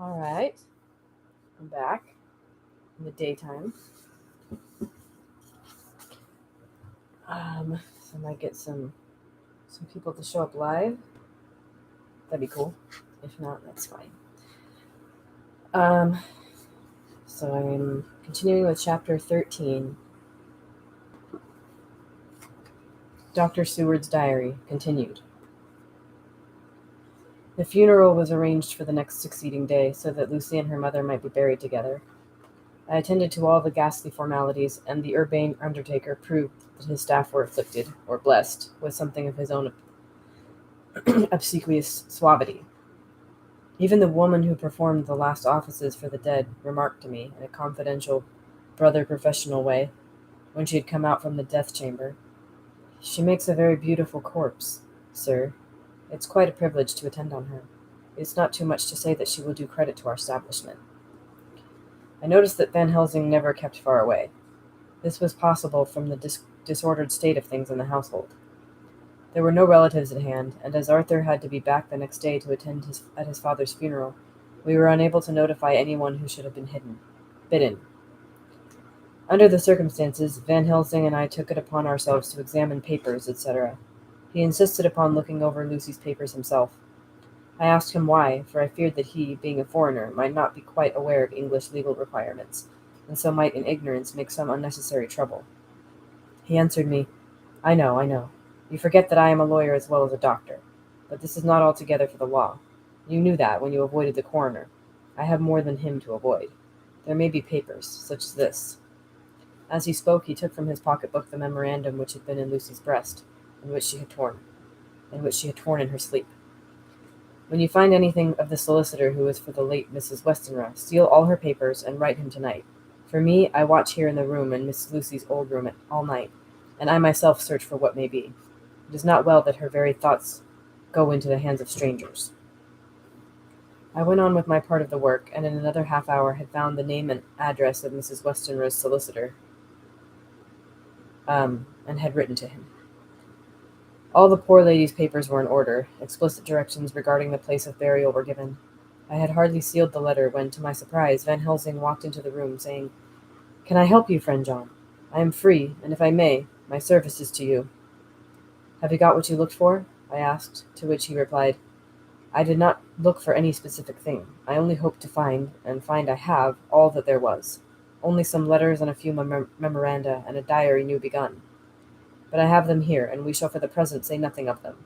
All right, I'm back in the daytime. So I might get some people to show up live. That'd be cool. If not, that's fine. Um, so I'm continuing with chapter 13. Dr. Seward's diary continued. The funeral was arranged for the next succeeding day so that Lucy and her mother might be buried together. I attended to all the ghastly formalities, and the urbane undertaker proved that his staff were afflicted, or blessed, with something of his own obsequious suavity. Even the woman who performed the last offices for the dead remarked to me, in a confidential, brother professional way, when she had come out from the death chamber, "She makes a very beautiful corpse, sir. It's quite a privilege to attend on her. It's not too much to say that she will do credit to our establishment." I noticed that Van Helsing never kept far away. This was possible from the disordered state of things in the household. There were no relatives at hand, and as Arthur had to be back the next day to attend at his father's funeral, we were unable to notify anyone who should have been bidden. Under the circumstances, Van Helsing and I took it upon ourselves to examine papers, etc. He insisted upon looking over Lucy's papers himself. I asked him why, for I feared that he, being a foreigner, might not be quite aware of English legal requirements, and so might in ignorance make some unnecessary trouble. He answered me, I know. You forget that I am a lawyer as well as a doctor. But this is not altogether for the law. You knew that when you avoided the coroner. I have more than him to avoid. There may be papers, such as this." As he spoke, he took from his pocketbook the memorandum which had been in Lucy's breast, and which she had torn in her sleep. "When you find anything of the solicitor who is for the late Mrs. Westenra, steal all her papers and write him tonight. For me, I watch here in the room and Miss Lucy's old room all night, and I myself search for what may be. It is not well that her very thoughts go into the hands of strangers." I went on with my part of the work, and in another half hour had found the name and address of Mrs. Westenra's solicitor, and had written to him. All the poor lady's papers were in order. Explicit directions regarding the place of burial were given. I had hardly sealed the letter when, to my surprise, Van Helsing walked into the room, saying, "Can I help you, friend John? I am free, and if I may, my service is to you." "Have you got what you looked for?" I asked, to which he replied, "I did not look for any specific thing. I only hoped to find, and find I have, all that there was. Only some letters and a few memoranda, and a diary new begun. But I have them here, and we shall for the present say nothing of them.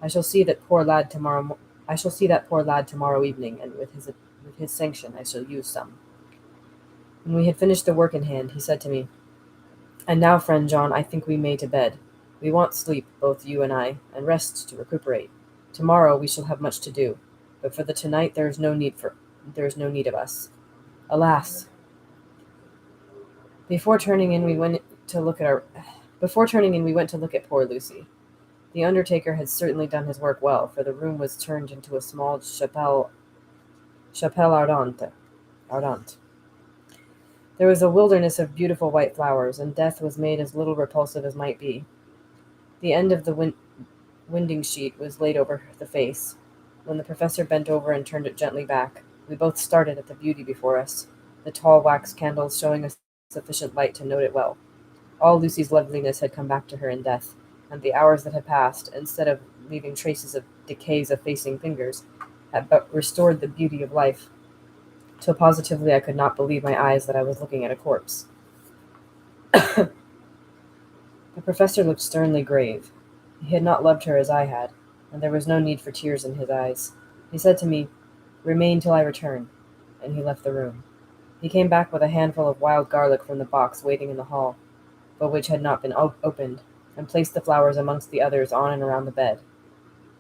I shall see that poor lad tomorrow. I shall see that poor lad tomorrow evening, and with his sanction, I shall use some." When we had finished the work in hand, he said to me, "And now, friend John, I think we may to bed. We want sleep, both you and I, and rest to recuperate. Tomorrow we shall have much to do, but for the tonight there is no need of us. Alas!" Before turning in, we went to look at poor Lucy. The undertaker had certainly done his work well, for the room was turned into a small chapelle ardente. There was a wilderness of beautiful white flowers, and death was made as little repulsive as might be. The end of the winding sheet was laid over the face. When the professor bent over and turned it gently back, we both started at the beauty before us, the tall wax candles showing us sufficient light to note it well. All Lucy's loveliness had come back to her in death, and the hours that had passed, instead of leaving traces of decays effacing fingers, had but restored the beauty of life, till positively I could not believe my eyes that I was looking at a corpse. The professor looked sternly grave. He had not loved her as I had, and there was no need for tears in his eyes. He said to me, "Remain till I return," and he left the room. He came back with a handful of wild garlic from the box waiting in the hall, but which had not been opened, and placed the flowers amongst the others on and around the bed.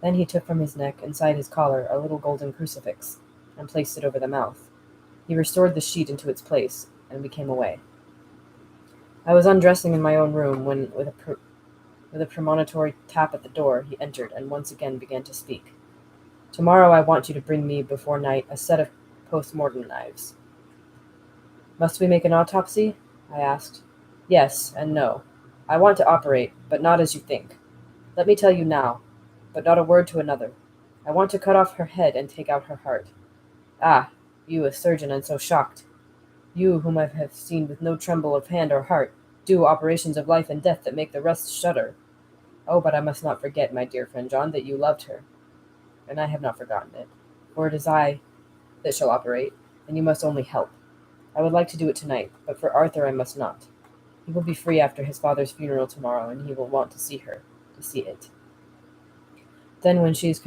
Then he took from his neck, inside his collar, a little golden crucifix, and placed it over the mouth. He restored the sheet into its place, and we came away. I was undressing in my own room when, with a premonitory tap at the door, he entered, and once again began to speak. "Tomorrow I want you to bring me, before night, a set of post-mortem knives." "Must we make an autopsy?" I asked. "Yes, and no. I want to operate, but not as you think. Let me tell you now, but not a word to another. I want to cut off her head and take out her heart. Ah, You, a surgeon, and so shocked. You, whom I have seen with no tremble of hand or heart, do operations of life and death that make the rest shudder. Oh, but I must not forget, my dear friend John, that you loved her, and I have not forgotten it. For it is I that shall operate, and you must only help. I would like to do it tonight, but for Arthur I must not. He will be free after his father's funeral tomorrow, and he will want to see her, to see it. Then, when she is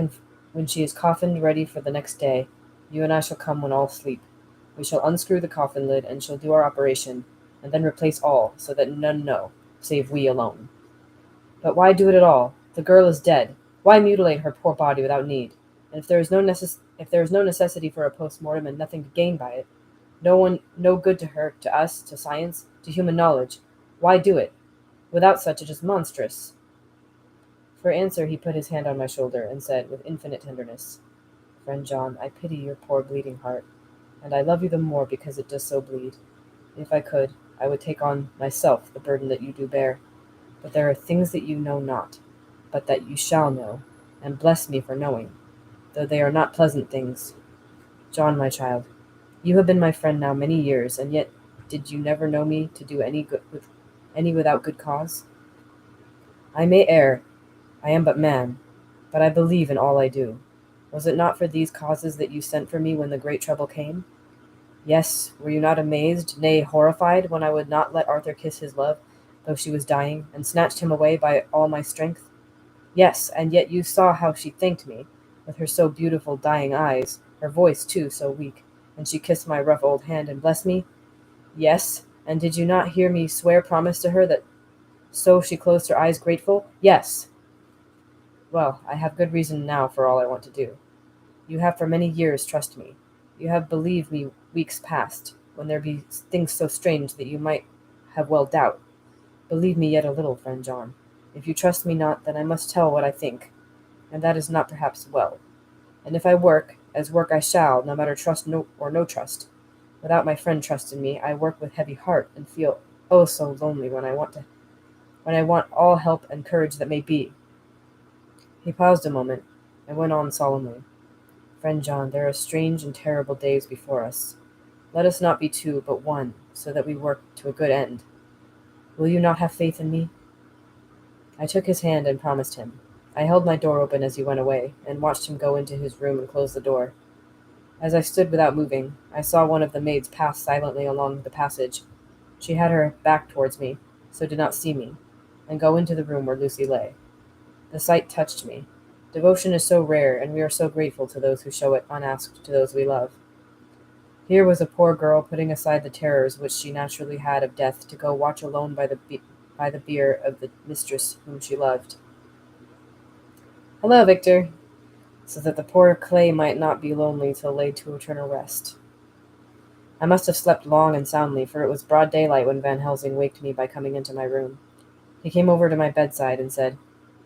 coffined ready for the next day, you and I shall come when all sleep. We shall unscrew the coffin lid, and shall do our operation, and then replace all, so that none know, save we alone. But why do it at all? The girl is dead. Why mutilate her poor body without need? And if there is no necessity for a post-mortem and nothing to gain by it, no good to her, to us, to science, to human knowledge, why do it? Without such it is monstrous. For answer he put his hand on my shoulder, and said, with infinite tenderness, Friend John, I pity your poor bleeding heart, and I love you the more because it does so bleed. If I could, I would take on myself the burden that you do bear. But there are things that you know not, but that you shall know, and bless me for knowing, though they are not pleasant things. John, my child, you have been my friend now many years, and yet did you never know me to do any without good cause? I may err, I am but man, but I believe in all I do. Was it not for these causes that you sent for me when the great trouble came? Yes, were you not amazed, nay, horrified, when I would not let Arthur kiss his love, though she was dying, and snatched him away by all my strength? Yes, and yet you saw how she thanked me, with her so beautiful dying eyes, her voice, too, so weak, and she kissed my rough old hand and blessed me? Yes, and did you not hear me swear promise to her that so she closed her eyes grateful? Yes. Well, I have good reason now for all I want to do. You have for many years trusted me. You have believed me weeks past, when there be things so strange that you might have well doubt. Believe me yet a little, friend John. If you trust me not, then I must tell what I think, and that is not perhaps well. And if I work, as work I shall, no matter trust or no trust, without my friend trust in me, I work with heavy heart, and feel oh so lonely when I want all help and courage that may be. He paused a moment, and went on solemnly. Friend John, there are strange and terrible days before us. Let us not be two, but one, so that we work to a good end. Will you not have faith in me? I took his hand and promised him. I held my door open as he went away, and watched him go into his room and close the door. As I stood without moving, I saw one of the maids pass silently along the passage. She had her back towards me, so did not see me, and go into the room where Lucy lay. The sight touched me. Devotion is so rare, and we are so grateful to those who show it unasked to those we love. Here was a poor girl putting aside the terrors which she naturally had of death to go watch alone by the bier of the mistress whom she loved. Hello, Victor, so that the poor clay might not be lonely till laid to eternal rest. I must have slept long and soundly, for it was broad daylight when Van Helsing waked me by coming into my room. He came over to my bedside and said,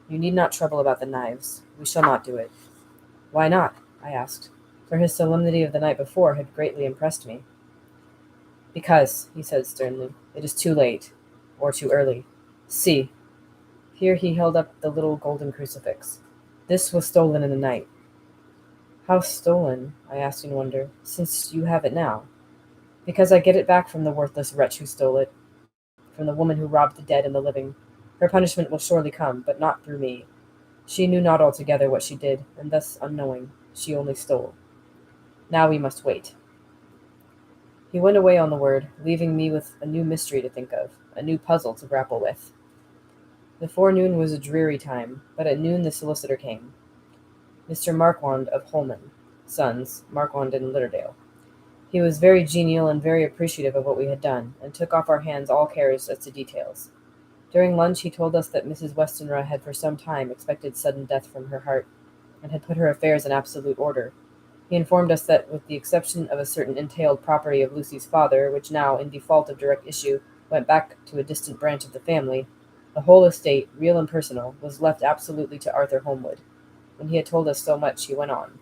You need not trouble about the knives. We shall not do it. Why not? I asked, for his solemnity of the night before had greatly impressed me. Because, he said sternly, it is too late, or too early. See. Here he held up the little golden crucifix. This was stolen in the night. How stolen? I asked in wonder, since you have it now. Because I get it back from the worthless wretch who stole it, from the woman who robbed the dead and the living. Her punishment will surely come, but not through me. She knew not altogether what she did, and thus unknowing, she only stole. Now we must wait. He went away on the word, leaving me with a new mystery to think of, a new puzzle to grapple with. The forenoon was a dreary time, but at noon the solicitor came. Mr. Marquand of Holman, Sons, Marquand and Litterdale. He was very genial and very appreciative of what we had done, and took off our hands all cares as to details. During lunch he told us that Mrs. Westenra had for some time expected sudden death from her heart, and had put her affairs in absolute order. He informed us that, with the exception of a certain entailed property of Lucy's father, which now, in default of direct issue, went back to a distant branch of the family, the whole estate, real and personal, was left absolutely to Arthur Holmwood. When he had told us so much, he went on.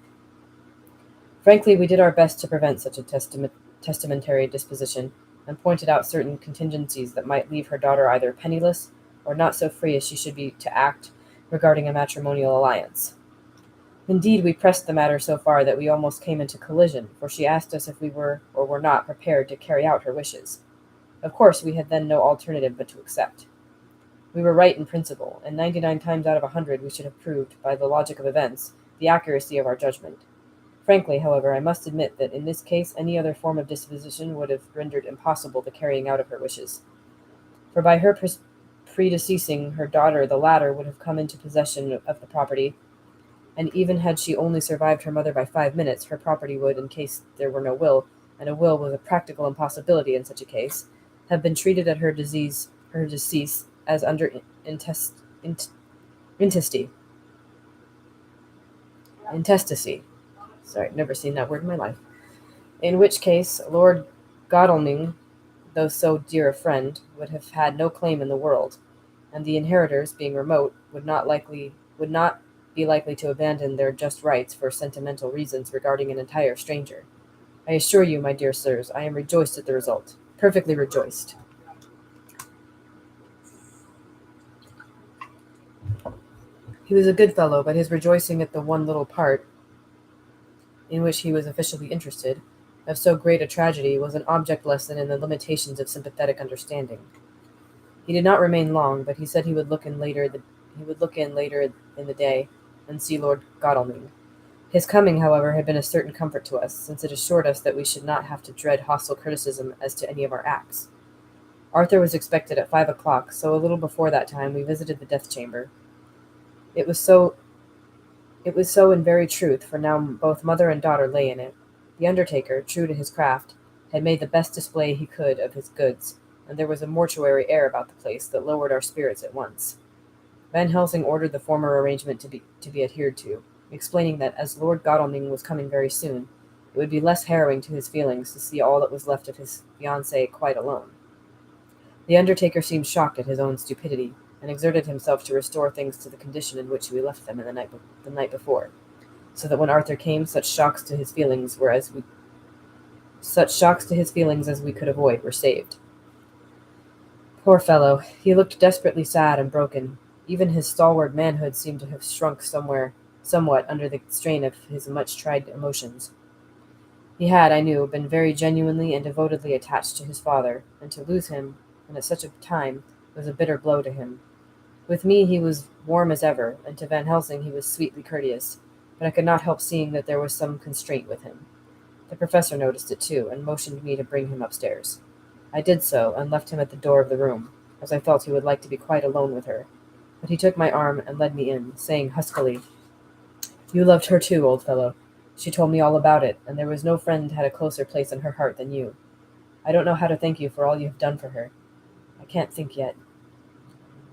Frankly, we did our best to prevent such a testamentary disposition, and pointed out certain contingencies that might leave her daughter either penniless, or not so free as she should be to act regarding a matrimonial alliance. Indeed, we pressed the matter so far that we almost came into collision, for she asked us if we were or were not prepared to carry out her wishes. Of course, we had then no alternative but to accept. We were right in principle, and 99 times out of 100 we should have proved, by the logic of events, the accuracy of our judgment. Frankly, however, I must admit that in this case any other form of disposition would have rendered impossible the carrying out of her wishes. For by her predeceasing her daughter, the latter would have come into possession of the property, and even had she only survived her mother by 5 minutes, her property would, in case there were no will, and a will was a practical impossibility in such a case, have been treated at her decease as under intestacy. Intestacy. Sorry, never seen that word in my life. In which case, Lord Godalming, though so dear a friend, would have had no claim in the world, and the inheritors, being remote, would not be likely to abandon their just rights for sentimental reasons regarding an entire stranger. I assure you, my dear sirs, I am rejoiced at the result. Perfectly rejoiced. He was a good fellow, but his rejoicing at the one little part, in which he was officially interested, of so great a tragedy was an object lesson in the limitations of sympathetic understanding. He did not remain long, but he said he would look in later in the day and see Lord Godalming. His coming, however, had been a certain comfort to us, since it assured us that we should not have to dread hostile criticism as to any of our acts. Arthur was expected at 5 o'clock, so a little before that time we visited the death chamber. It was so in very truth, for now both mother and daughter lay in it. The undertaker, true to his craft, had made the best display he could of his goods, and there was a mortuary air about the place that lowered our spirits at once. Van Helsing ordered the former arrangement to be adhered to, explaining that, as Lord Godalming was coming very soon, it would be less harrowing to his feelings to see all that was left of his fiancée quite alone. The undertaker seemed shocked at his own stupidity, and exerted himself to restore things to the condition in which we left them the night before, so that when Arthur came, such shocks to his feelings as we could avoid were saved. Poor fellow, he looked desperately sad and broken. Even his stalwart manhood seemed to have shrunk somewhat under the strain of his much-tried emotions. He had, I knew, been very genuinely and devotedly attached to his father, and to lose him, and at such a time, was a bitter blow to him. With me he was warm as ever, and to Van Helsing he was sweetly courteous, but I could not help seeing that there was some constraint with him. The professor noticed it too, and motioned me to bring him upstairs. I did so, and left him at the door of the room, as I felt he would like to be quite alone with her. But he took my arm and led me in, saying huskily, "You loved her too, old fellow. She told me all about it, and there was no friend had a closer place in her heart than you. I don't know how to thank you for all you have done for her. I can't think yet."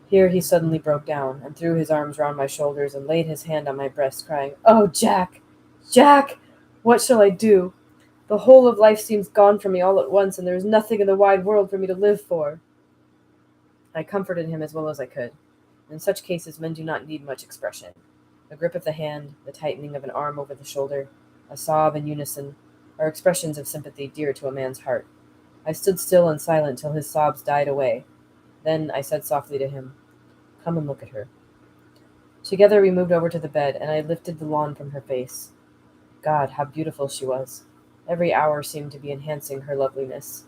Here he suddenly broke down, and threw his arms round my shoulders, and laid his hand on my breast, crying, "Oh, Jack! Jack! What shall I do? The whole of life seems gone from me all at once, and there is nothing in the wide world for me to live for." I comforted him as well as I could. In such cases men do not need much expression. A grip of the hand, the tightening of an arm over the shoulder, a sob in unison, are expressions of sympathy dear to a man's heart. I stood still and silent till his sobs died away. Then I said softly to him, "Come and look at her." Together we moved over to the bed, and I lifted the lawn from her face. God, how beautiful she was! Every hour seemed to be enhancing her loveliness.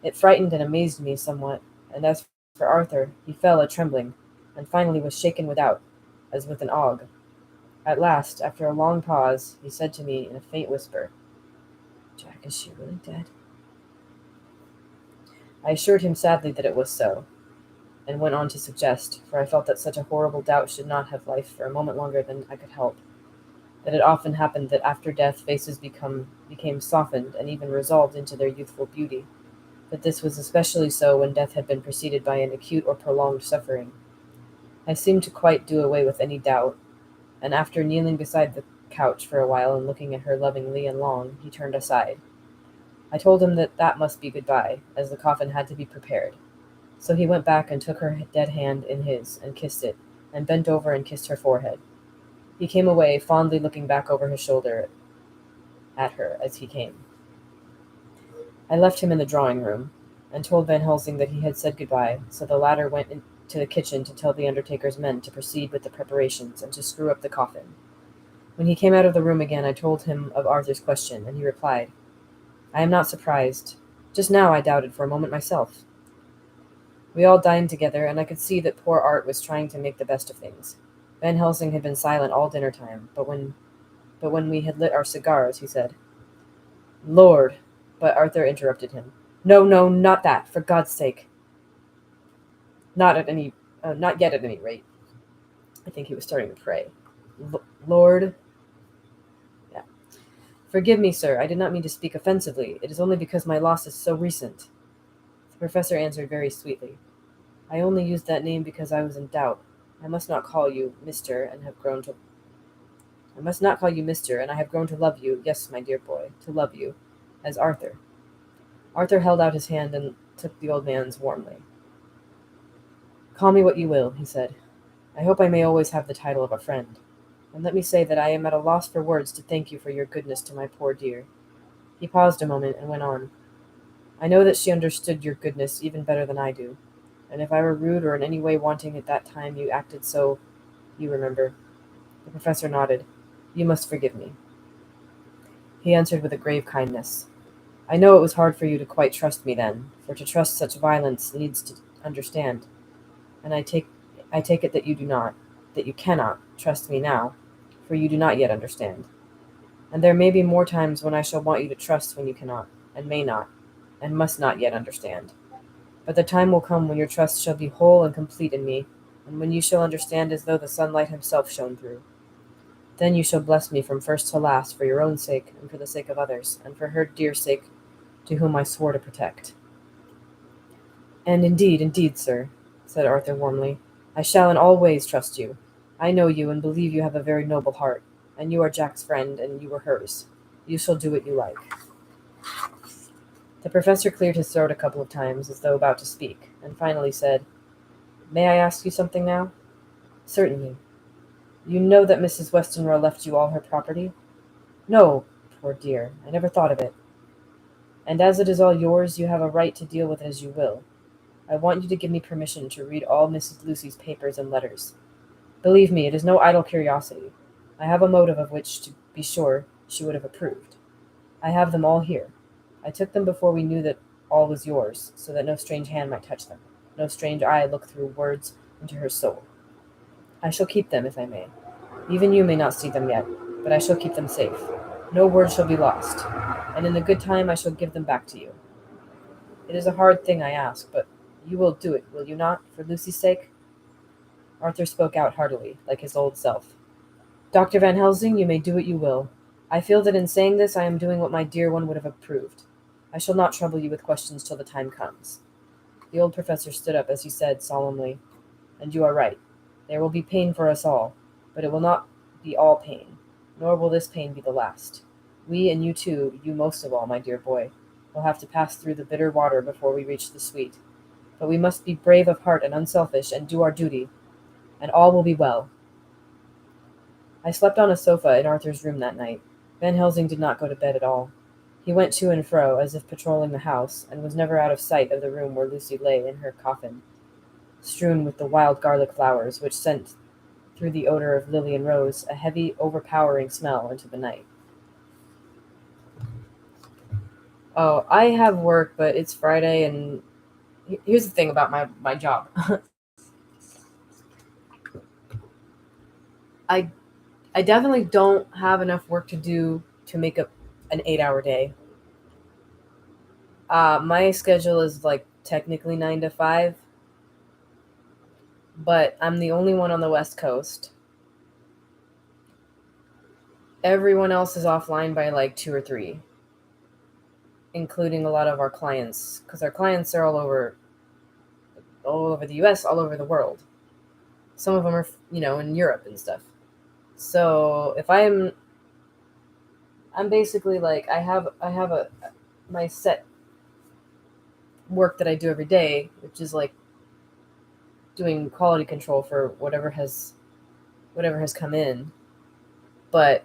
It frightened and amazed me somewhat, and as for Arthur, he fell a-trembling, and finally was shaken without, as with an ague. At last, after a long pause, he said to me in a faint whisper, "Jack, is she really dead?" I assured him sadly that it was so, and went on to suggest, for I felt that such a horrible doubt should not have life for a moment longer than I could help, that it often happened that after death faces became softened and even resolved into their youthful beauty, but this was especially so when death had been preceded by an acute or prolonged suffering. I seemed to quite do away with any doubt, and after kneeling beside the couch for a while and looking at her lovingly and long, he turned aside. I told him that must be goodbye, as the coffin had to be prepared. So he went back and took her dead hand in his, and kissed it, and bent over and kissed her forehead. He came away, fondly looking back over his shoulder at her as he came. I left him in the drawing-room, and told Van Helsing that he had said goodbye, so the latter went into the kitchen to tell the undertaker's men to proceed with the preparations and to screw up the coffin. When he came out of the room again, I told him of Arthur's question, and he replied, "I am not surprised. Just now I doubted for a moment myself." We all dined together, and I could see that poor Art was trying to make the best of things. Van Helsing had been silent all dinner time, but when we had lit our cigars, he said, "Lord," but Arthur interrupted him. "No, no, not that, for God's sake. Not yet at any rate." I think he was starting to pray. Lord, yeah. "Forgive me, sir. I did not mean to speak offensively. It is only because my loss is so recent." The professor answered very sweetly, "I only used that name because I was in doubt. I must not call you Mr. and have grown to I must not call you Mr. and I have grown to love you, yes, my dear boy, to love you, as Arthur." Arthur held out his hand and took the old man's warmly. "Call me what you will," he said. "I hope I may always have the title of a friend. And let me say that I am at a loss for words to thank you for your goodness to my poor dear." He paused a moment and went on. "I know that she understood your goodness even better than I do, and if I were rude or in any way wanting at that time you acted so, you remember." The professor nodded. "You must forgive me." He answered with a grave kindness, "I know it was hard for you to quite trust me then, for to trust such violence needs to understand, and I take it that you do not, that you cannot, trust me now, for you do not yet understand. And there may be more times when I shall want you to trust when you cannot, and may not, and must not yet understand. But the time will come when your trust shall be whole and complete in me, and when you shall understand as though the sunlight himself shone through. Then you shall bless me from first to last for your own sake, and for the sake of others, and for her dear sake to whom I swore to protect." "And indeed, sir," said Arthur warmly, "I shall in all ways trust you. I know you, and believe you have a very noble heart, and you are Jack's friend, and you were hers. You shall do what you like." The professor cleared his throat a couple of times, as though about to speak, and finally said, "May I ask you something now?" "Certainly." "You know that Mrs. Westenra left you all her property?" "No, poor dear, I never thought of it." "And as it is all yours, you have a right to deal with it as you will. I want you to give me permission to read all Mrs. Lucy's papers and letters. Believe me, it is no idle curiosity. I have a motive of which, to be sure, she would have approved. I have them all here. I took them before we knew that all was yours, so that no strange hand might touch them, no strange eye look through words into her soul. I shall keep them, if I may. Even you may not see them yet, but I shall keep them safe. No word shall be lost, and in the good time I shall give them back to you. It is a hard thing I ask, but you will do it, will you not, for Lucy's sake?" Arthur spoke out heartily, like his old self. "Dr. Van Helsing, you may do what you will. I feel that in saying this I am doing what my dear one would have approved. I shall not trouble you with questions till the time comes." The old professor stood up as he said solemnly, "And you are right. There will be pain for us all, but it will not be all pain, nor will this pain be the last. We, and you too, you most of all, my dear boy, will have to pass through the bitter water before we reach the sweet. But we must be brave of heart and unselfish, and do our duty, and all will be well." I slept on a sofa in Arthur's room that night. Van Helsing did not go to bed at all. He went to and fro, as if patrolling the house, and was never out of sight of the room where Lucy lay in her coffin, strewn with the wild garlic flowers, which sent, through the odor of lily and rose, a heavy, overpowering smell into the night. Oh, I have work, but it's Friday, and here's the thing about my job. I I definitely don't have enough work to do to make up an 8-hour day. My schedule is like technically 9 to 5, but I'm the only one on the West Coast. Everyone else is offline by like 2 or 3, including a lot of our clients, because our clients are all over the U.S., all over the world. Some of them are, in Europe and stuff. So if I'm basically like I have my set work that I do every day, which is like doing quality control for whatever has come in. But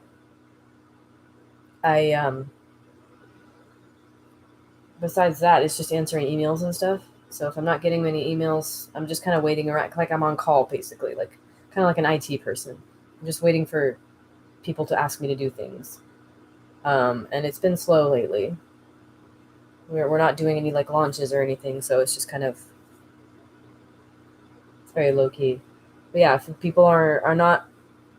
I besides that, it's just answering emails and stuff. So if I'm not getting many emails, I'm just kind of waiting around, like I'm on call basically, like kind of like an IT person. I'm just waiting for people to ask me to do things. And it's been slow lately. We're not doing any like launches or anything, so it's just kind of it's very low key. But yeah, if people are not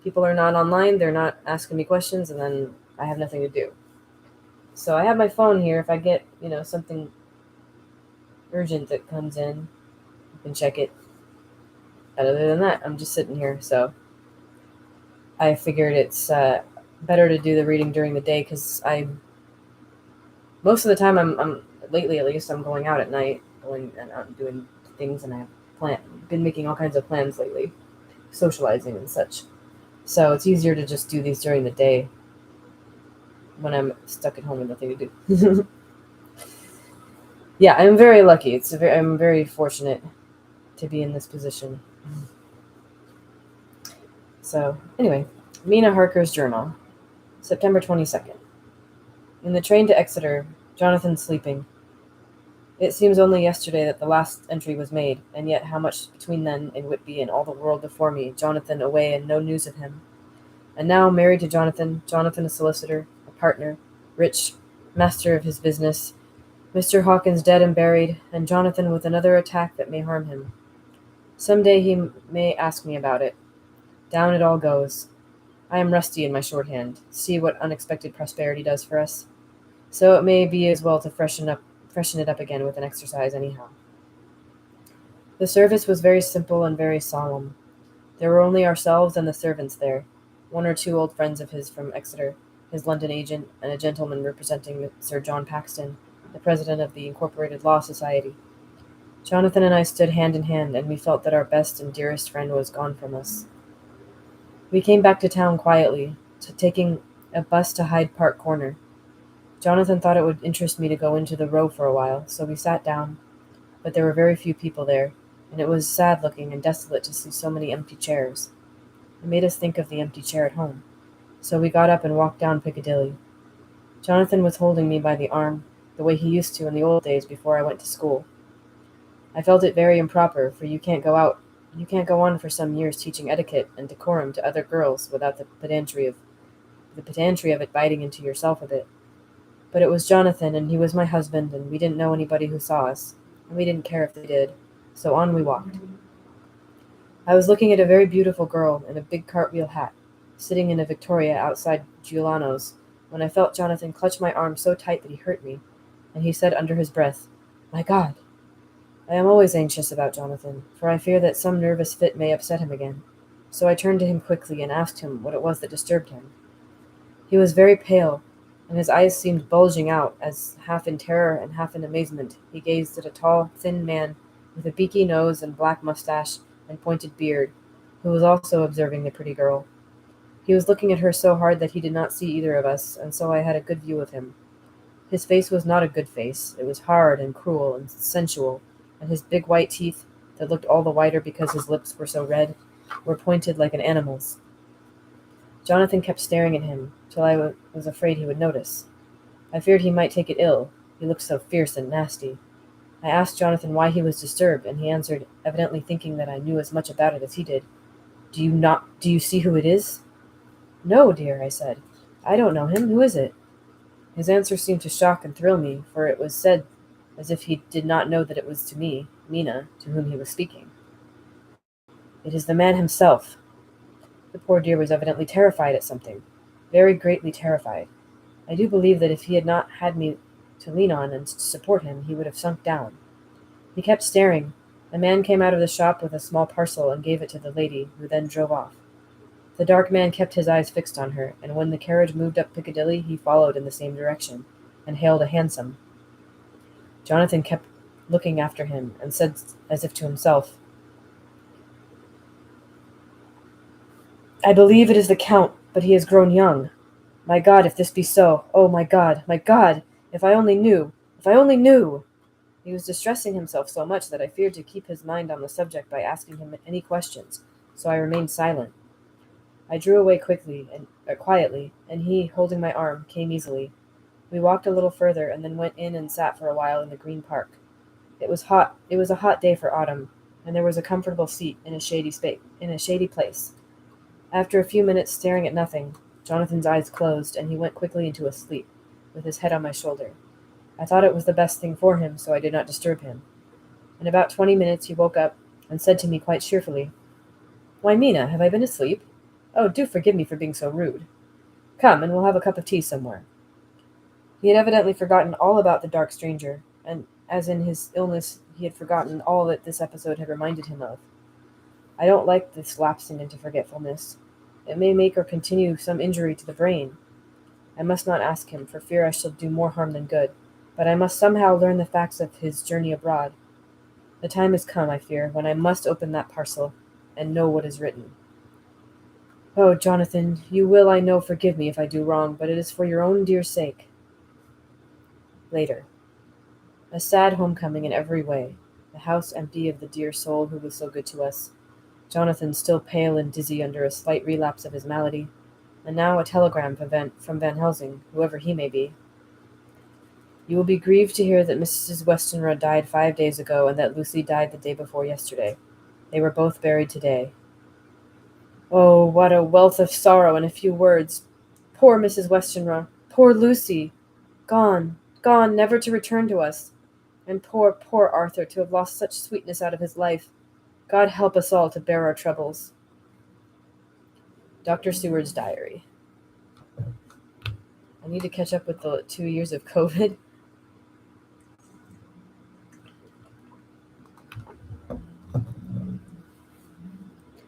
online, they're not asking me questions, and then I have nothing to do. So I have my phone here. If I get something urgent that comes in, I can check it. But other than that, I'm just sitting here. So I figured it's better to do the reading during the day because I most of the time I'm lately at least I'm going out at night, going and out and doing things, and I've been making all kinds of plans lately, socializing and such. So it's easier to just do these during the day when I'm stuck at home with nothing to do. Yeah, I'm very lucky. I'm very fortunate to be in this position. So anyway, Mina Harker's journal, September 22nd. In the train to Exeter, Jonathan sleeping. It seems only yesterday that the last entry was made, and yet how much between then and Whitby and all the world before me, Jonathan away and no news of him. And now married to Jonathan a solicitor, a partner, rich, master of his business, Mr. Hawkins dead and buried, and Jonathan with another attack that may harm him. Some day he may ask me about it. Down it all goes. I am rusty in my shorthand. See what unexpected prosperity does for us. So it may be as well to freshen it up again with an exercise anyhow. The service was very simple and very solemn. There were only ourselves and the servants there, one or two old friends of his from Exeter, his London agent, and a gentleman representing Sir John Paxton, the president of the Incorporated Law Society. Jonathan and I stood hand in hand, and we felt that our best and dearest friend was gone from us. We came back to town quietly, taking a bus to Hyde Park Corner. Jonathan thought it would interest me to go into the Row for a while, so we sat down, but there were very few people there, and it was sad-looking and desolate to see so many empty chairs. It made us think of the empty chair at home, so we got up and walked down Piccadilly. Jonathan was holding me by the arm, the way he used to in the old days before I went to school. I felt it very improper, for you can't go on for some years teaching etiquette and decorum to other girls without the pedantry of it biting into yourself a bit. But it was Jonathan, and he was my husband, and we didn't know anybody who saw us, and we didn't care if they did, so on we walked. I was looking at a very beautiful girl in a big cartwheel hat, sitting in a Victoria outside Giuliano's, when I felt Jonathan clutch my arm so tight that he hurt me, and he said under his breath, "My God!" I am always anxious about Jonathan, for I fear that some nervous fit may upset him again, so I turned to him quickly and asked him what it was that disturbed him. He was very pale, and his eyes seemed bulging out as, half in terror and half in amazement, he gazed at a tall, thin man with a beaky nose and black mustache and pointed beard, who was also observing the pretty girl. He was looking at her so hard that he did not see either of us, and so I had a good view of him. His face was not a good face. It was hard and cruel and sensual, and his big white teeth, that looked all the whiter because his lips were so red, were pointed like an animal's. Jonathan kept staring at him, till I was afraid he would notice. I feared he might take it ill. He looked so fierce and nasty. I asked Jonathan why he was disturbed, and he answered, evidently thinking that I knew as much about it as he did. Do you see who it is?" "No, dear," I said. "I don't know him. Who is it?" His answer seemed to shock and thrill me, for it was said as if he did not know that it was to me, Mina, to whom he was speaking. "It is the man himself." The poor dear was evidently terrified at something, very greatly terrified. I do believe that if he had not had me to lean on and to support him, he would have sunk down. He kept staring. A man came out of the shop with a small parcel and gave it to the lady, who then drove off. The dark man kept his eyes fixed on her, and when the carriage moved up Piccadilly, he followed in the same direction, and hailed a hansom. Jonathan kept looking after him, and said as if to himself, "I believe it is the Count, but he has grown young. My God, if this be so! Oh, my God! My God! If I only knew! If I only knew!" He was distressing himself so much that I feared to keep his mind on the subject by asking him any questions, so I remained silent. I drew away quietly, and he, holding my arm, came easily. We walked a little further, and then went in and sat for a while in the Green Park. It was hot. It was a hot day for autumn, and there was a comfortable seat in a shady place. After a few minutes staring at nothing, Jonathan's eyes closed, and he went quickly into a sleep, with his head on my shoulder. I thought it was the best thing for him, so I did not disturb him. In about 20 minutes he woke up and said to me quite cheerfully, "Why, Mina, have I been asleep? Oh, do forgive me for being so rude. Come, and we'll have a cup of tea somewhere." He had evidently forgotten all about the dark stranger, and as in his illness he had forgotten all that this episode had reminded him of. I don't like this lapsing into forgetfulness. It may make or continue some injury to the brain. I must not ask him, for fear I shall do more harm than good, but I must somehow learn the facts of his journey abroad. The time has come, I fear, when I must open that parcel and know what is written. Oh, Jonathan, you will, I know, forgive me if I do wrong, but it is for your own dear sake. Later. A sad homecoming in every way. The house empty of the dear soul who was so good to us. Jonathan still pale and dizzy under a slight relapse of his malady. And now a telegram from Van Helsing, whoever he may be. "You will be grieved to hear that Mrs. Westenra died 5 days ago, and that Lucy died the day before yesterday. They were both buried today." Oh, what a wealth of sorrow in a few words! Poor Mrs. Westenra! Poor Lucy! Gone, gone, never to return to us! And poor, poor Arthur, to have lost such sweetness out of his life! God help us all to bear our troubles. Dr. Seward's diary. I need to catch up with the 2 years of COVID.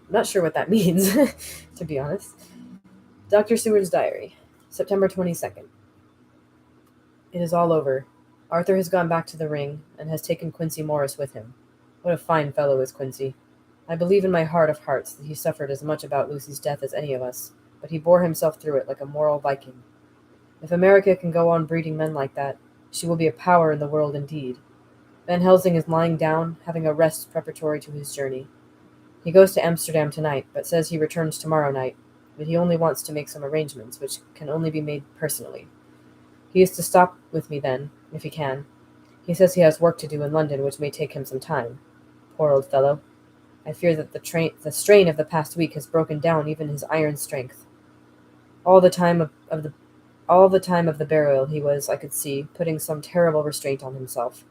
I'm not sure what that means, to be honest. Dr. Seward's diary, September 22nd. It is all over. Arthur has gone back to the ring, and has taken Quincy Morris with him. What a fine fellow is Quincy. I believe in my heart of hearts that he suffered as much about Lucy's death as any of us, but he bore himself through it like a moral Viking. If America can go on breeding men like that, she will be a power in the world indeed. Van Helsing is lying down, having a rest preparatory to his journey. He goes to Amsterdam tonight, but says he returns tomorrow night, but he only wants to make some arrangements, which can only be made personally. He is to stop with me then, if he can. He says he has work to do in London, which may take him some time. Poor old fellow. I fear that the strain of the past week has broken down even his iron strength. All the time of the burial he was, I could see, putting some terrible restraint on himself.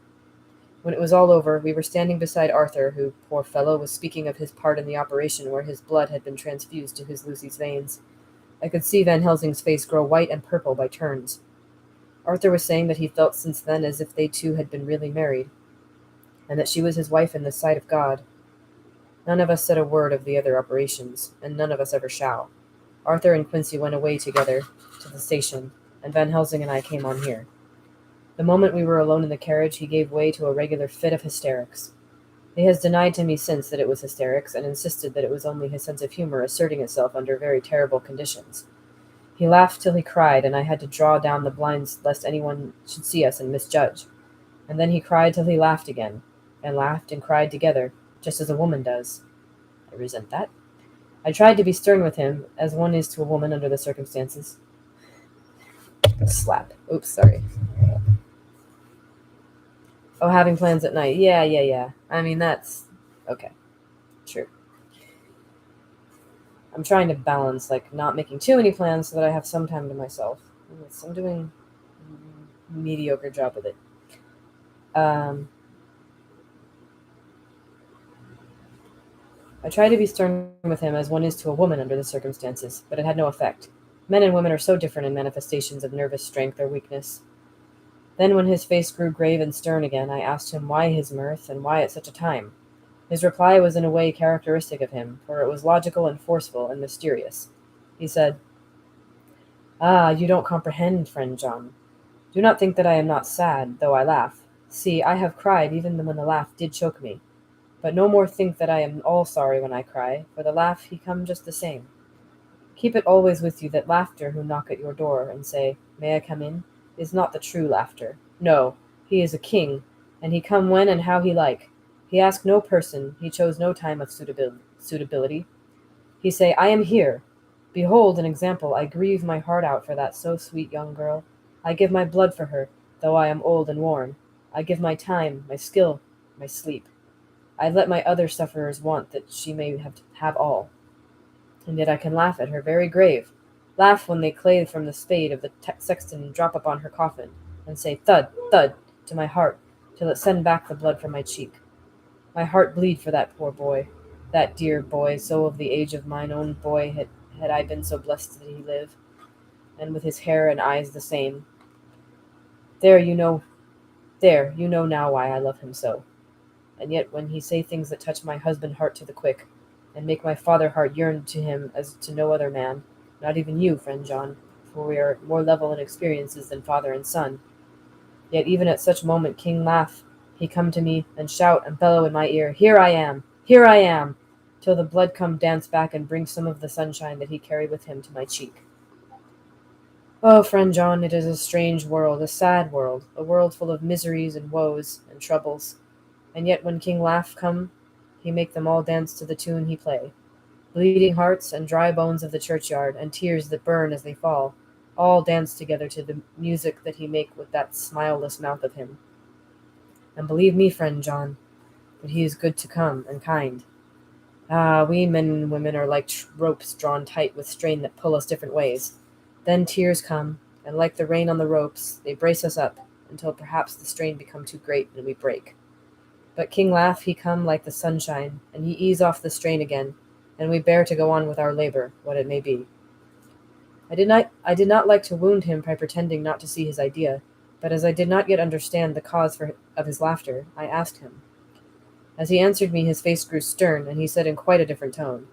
When it was all over, we were standing beside Arthur, who, poor fellow, was speaking of his part in the operation where his blood had been transfused to his Lucy's veins. I could see Van Helsing's face grow white and purple by turns. Arthur was saying that he felt since then as if they two had been really married, and that she was his wife in the sight of God. None of us said a word of the other operations, and none of us ever shall. Arthur and Quincy went away together to the station, and Van Helsing and I came on here. The moment we were alone in the carriage, he gave way to a regular fit of hysterics. He has denied to me since that it was hysterics, and insisted that it was only his sense of humor asserting itself under very terrible conditions. He laughed till he cried, and I had to draw down the blinds lest anyone should see us and misjudge. And then he cried till he laughed again, and laughed and cried together, just as a woman does. I resent that. I tried to be stern with him, as one is to a woman under the circumstances. Slap. Oops, sorry. Oh, having plans at night. Yeah. I mean, that's... okay. True. I'm trying to balance, not making too many plans so that I have some time to myself. I'm doing a mediocre job with it. I tried to be stern with him as one is to a woman under the circumstances, but it had no effect. Men and women are so different in manifestations of nervous strength or weakness. Then when his face grew grave and stern again, I asked him why his mirth, and why at such a time. His reply was in a way characteristic of him, for it was logical and forceful and mysterious. He said, "Ah, you don't comprehend, friend John. Do not think that I am not sad, though I laugh. See, I have cried even when the laugh did choke me. But no more think that I am all sorry when I cry, for the laugh he come just the same. Keep it always with you that laughter who knock at your door and say, 'May I come in?' is not the true laughter. No, he is a king, and he come when and how he like. He ask no person, he chose no time of suitability. He say, 'I am here. Behold an example, I grieve my heart out for that so sweet young girl. I give my blood for her, though I am old and worn. I give my time, my skill, my sleep. I let my other sufferers want that she may have all. And yet I can laugh at her very grave. laugh when they clay from the spade of the sexton and drop upon her coffin, and say thud, thud, to my heart, till it send back the blood from my cheek. My heart bleed for that poor boy, that dear boy, so of the age of mine own boy had I been so blessed that he live, and with his hair and eyes the same. There, you know now why I love him so. And yet when he say things that touch my husband heart to the quick, and make my father heart yearn to him as to no other man, not even you, friend John, for we are more level in experiences than father and son, yet even at such moment King laugh, he come to me, and shout and bellow in my ear, here I am, till the blood come dance back and bring some of the sunshine that he carry with him to my cheek. Oh, friend John, it is a strange world, a sad world, a world full of miseries and woes and troubles, and yet when King Laugh come, he make them all dance to the tune he play. Bleeding hearts and dry bones of the churchyard, and tears that burn as they fall, all dance together to the music that he make with that smileless mouth of him. And believe me, friend John, that he is good to come, and kind. Ah, we men and women are like ropes drawn tight with strain that pull us different ways. Then tears come, and like the rain on the ropes, they brace us up, until perhaps the strain become too great, and we break. But King Laugh he come like the sunshine, and he ease off the strain again, and we bear to go on with our labor, what it may be. I did not like to wound him by pretending not to see his idea, but as I did not yet understand the cause of his laughter, I asked him. As he answered me, his face grew stern, and he said in quite a different tone,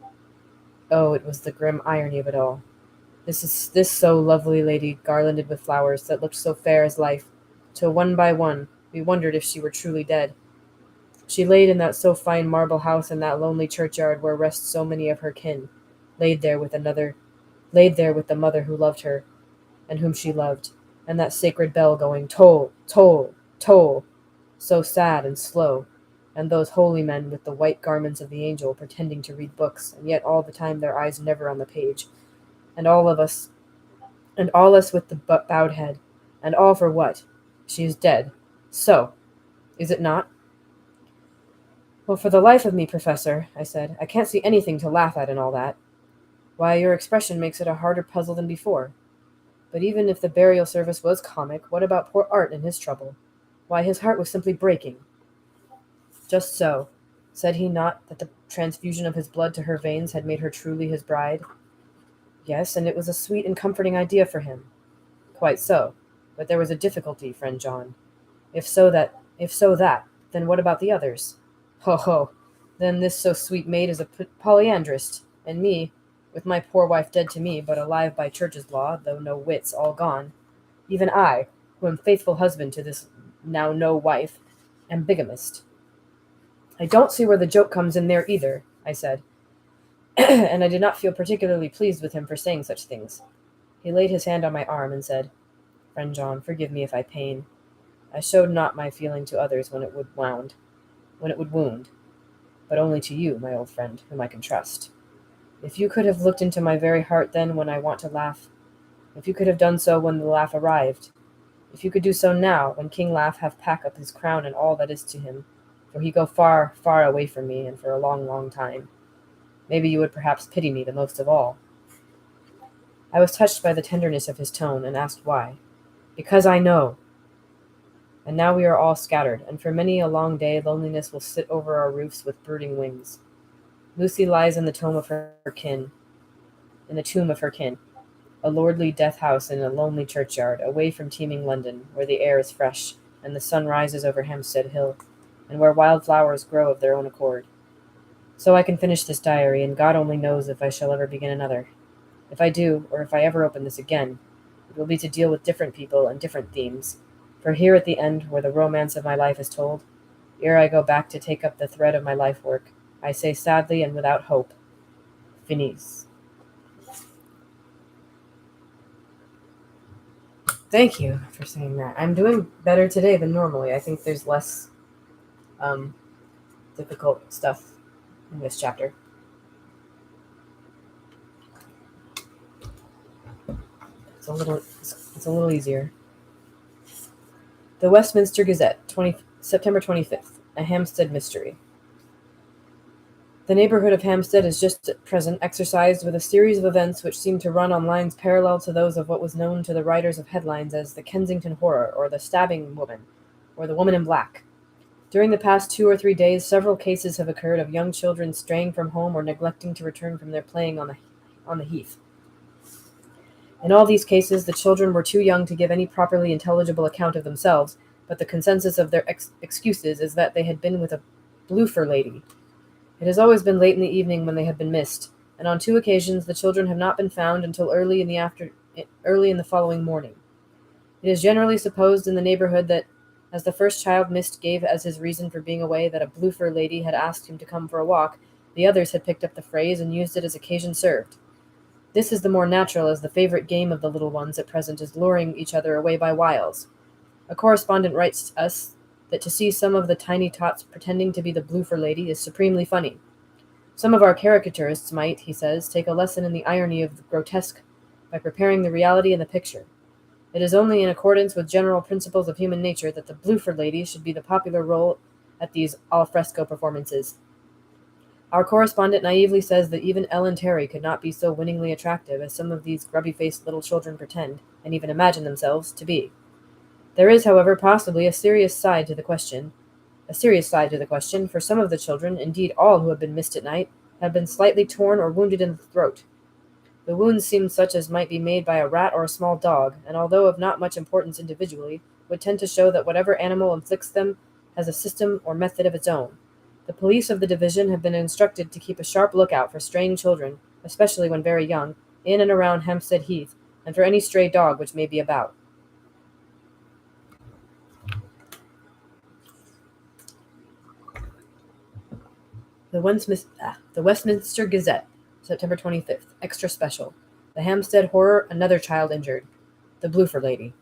"Oh, it was the grim irony of it all. This so lovely lady, garlanded with flowers, that looked so fair as life, till one by one we wondered if she were truly dead. She laid in that so fine marble house in that lonely churchyard where rest so many of her kin, laid there with the mother who loved her, and whom she loved, and that sacred bell going toll, toll, toll, so sad and slow, and those holy men with the white garments of the angel pretending to read books, and yet all the time their eyes never on the page, and all us with the bowed head, and all for what? She is dead. So, is it not?" "Well, for the life of me, Professor," I said, "I can't see anything to laugh at in all that. Why, your expression makes it a harder puzzle than before. But even if the burial service was comic, what about poor Art and his trouble? Why, his heart was simply breaking." "Just so. Said he not that the transfusion of his blood to her veins had made her truly his bride?" "Yes, and it was a sweet and comforting idea for him." "Quite so. But there was a difficulty, friend John. If so that, then what about the others? Ho ho! Then this so sweet maid is a polyandrist, and me, with my poor wife dead to me, but alive by church's law, though no wits, all gone. Even I, who am faithful husband to this now no wife, am bigamist." "I don't see where the joke comes in there either," I said, and I did not feel particularly pleased with him for saying such things. He laid his hand on my arm and said, "Friend John, forgive me if I pain. I showed not my feeling to others when it would wound, but only to you, my old friend, whom I can trust. If you could have looked into my very heart then when I want to laugh, if you could have done so when the laugh arrived, if you could do so now, when King Laugh have pack up his crown and all that is to him, for he go far, far away from me, and for a long, long time, maybe you would perhaps pity me the most of all." I was touched by the tenderness of his tone, and asked why. "Because I know. And now we are all scattered, and for many a long day loneliness will sit over our roofs with brooding wings. Lucy lies in the tomb of her kin, a lordly death house in a lonely churchyard, away from teeming London, where the air is fresh, and the sun rises over Hampstead Hill, and where wild flowers grow of their own accord. So I can finish this diary, and God only knows if I shall ever begin another. If I do, or if I ever open this again, it will be to deal with different people and different themes, for here at the end, where the romance of my life is told, ere I go back to take up the thread of my life work, I say sadly and without hope, finis. Thank you for saying that. I'm doing better today than normally. I think there's less difficult stuff in this chapter. It's a little easier. The Westminster Gazette, September 25th. A Hampstead Mystery. The neighborhood of Hampstead is just at present exercised with a series of events which seem to run on lines parallel to those of what was known to the writers of headlines as the Kensington Horror, or the Stabbing Woman, or the Woman in Black. During the past 2 or 3 days, several cases have occurred of young children straying from home or neglecting to return from their playing on the heath. In all these cases, the children were too young to give any properly intelligible account of themselves, but the consensus of their excuses is that they had been with a bloofer lady. It has always been late in the evening when they have been missed, and on 2 occasions the children have not been found until early in the following morning. It is generally supposed in the neighborhood that, as the first child missed gave as his reason for being away that a bloofer lady had asked him to come for a walk, the others had picked up the phrase and used it as occasion served. This is the more natural, as the favorite game of the little ones at present is luring each other away by wiles. A correspondent writes us that to see some of the tiny tots pretending to be the bloofer lady is supremely funny. Some of our caricaturists might, he says, take a lesson in the irony of the grotesque by preparing the reality in the picture. It is only in accordance with general principles of human nature that the bloofer lady should be the popular role at these al fresco performances. Our correspondent naively says that even Ellen Terry could not be so winningly attractive as some of these grubby-faced little children pretend, and even imagine themselves, to be. There is, however, possibly a serious side to the question, for some of the children, indeed all who have been missed at night, have been slightly torn or wounded in the throat. The wounds seem such as might be made by a rat or a small dog, and although of not much importance individually, would tend to show that whatever animal inflicts them has a system or method of its own. The police of the division have been instructed to keep a sharp lookout for straying children, especially when very young, in and around Hampstead Heath, and for any stray dog which may be about. The Westminster Gazette, September 25th, extra special. The Hampstead Horror, another child injured. The bloofer lady.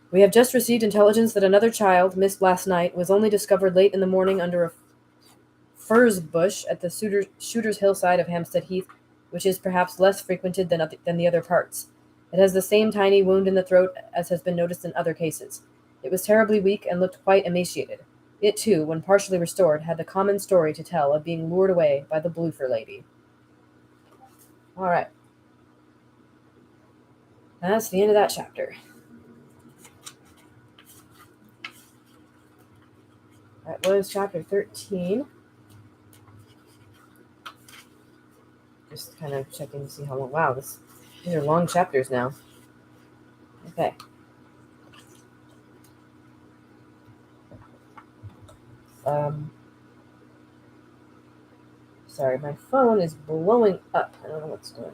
We have just received intelligence that another child, missed last night, was only discovered late in the morning under a furze bush at the Shooter's Hillside of Hampstead Heath, which is perhaps less frequented than the other parts. It has the same tiny wound in the throat as has been noticed in other cases. It was terribly weak and looked quite emaciated. It, too, when partially restored, had the common story to tell of being lured away by the bloofer lady. All right. That's the end of that chapter. That was chapter 13. Just kind of checking to see how long. Wow, these are long chapters now. Okay. Sorry, my phone is blowing up. I don't know what's going on.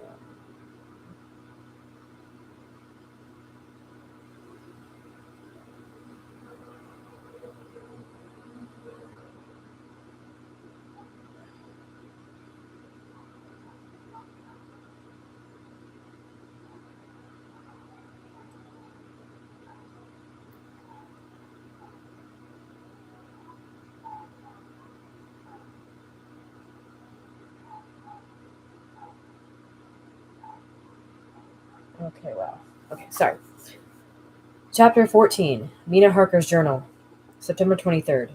Okay, wow. Okay, sorry. Chapter 14, Mina Harker's Journal, September 23rd.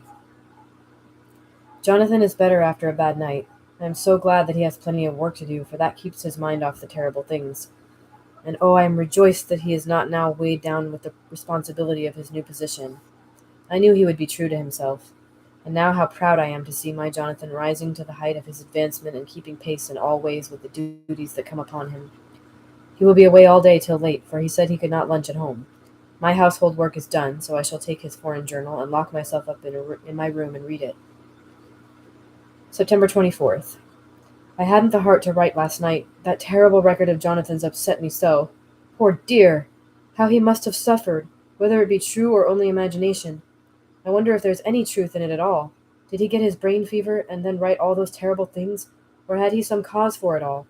Jonathan is better after a bad night. I am so glad that he has plenty of work to do, for that keeps his mind off the terrible things. And oh, I am rejoiced that he is not now weighed down with the responsibility of his new position. I knew he would be true to himself. And now how proud I am to see my Jonathan rising to the height of his advancement and keeping pace in all ways with the duties that come upon him. He will be away all day till late, for he said he could not lunch at home. My household work is done, so I shall take his foreign journal and lock myself up in my room and read it. September 24th. I hadn't the heart to write last night. That terrible record of Jonathan's upset me so. Poor dear! How he must have suffered, whether it be true or only imagination. I wonder if there's any truth in it at all. Did he get his brain fever and then write all those terrible things, or had he some cause for it all?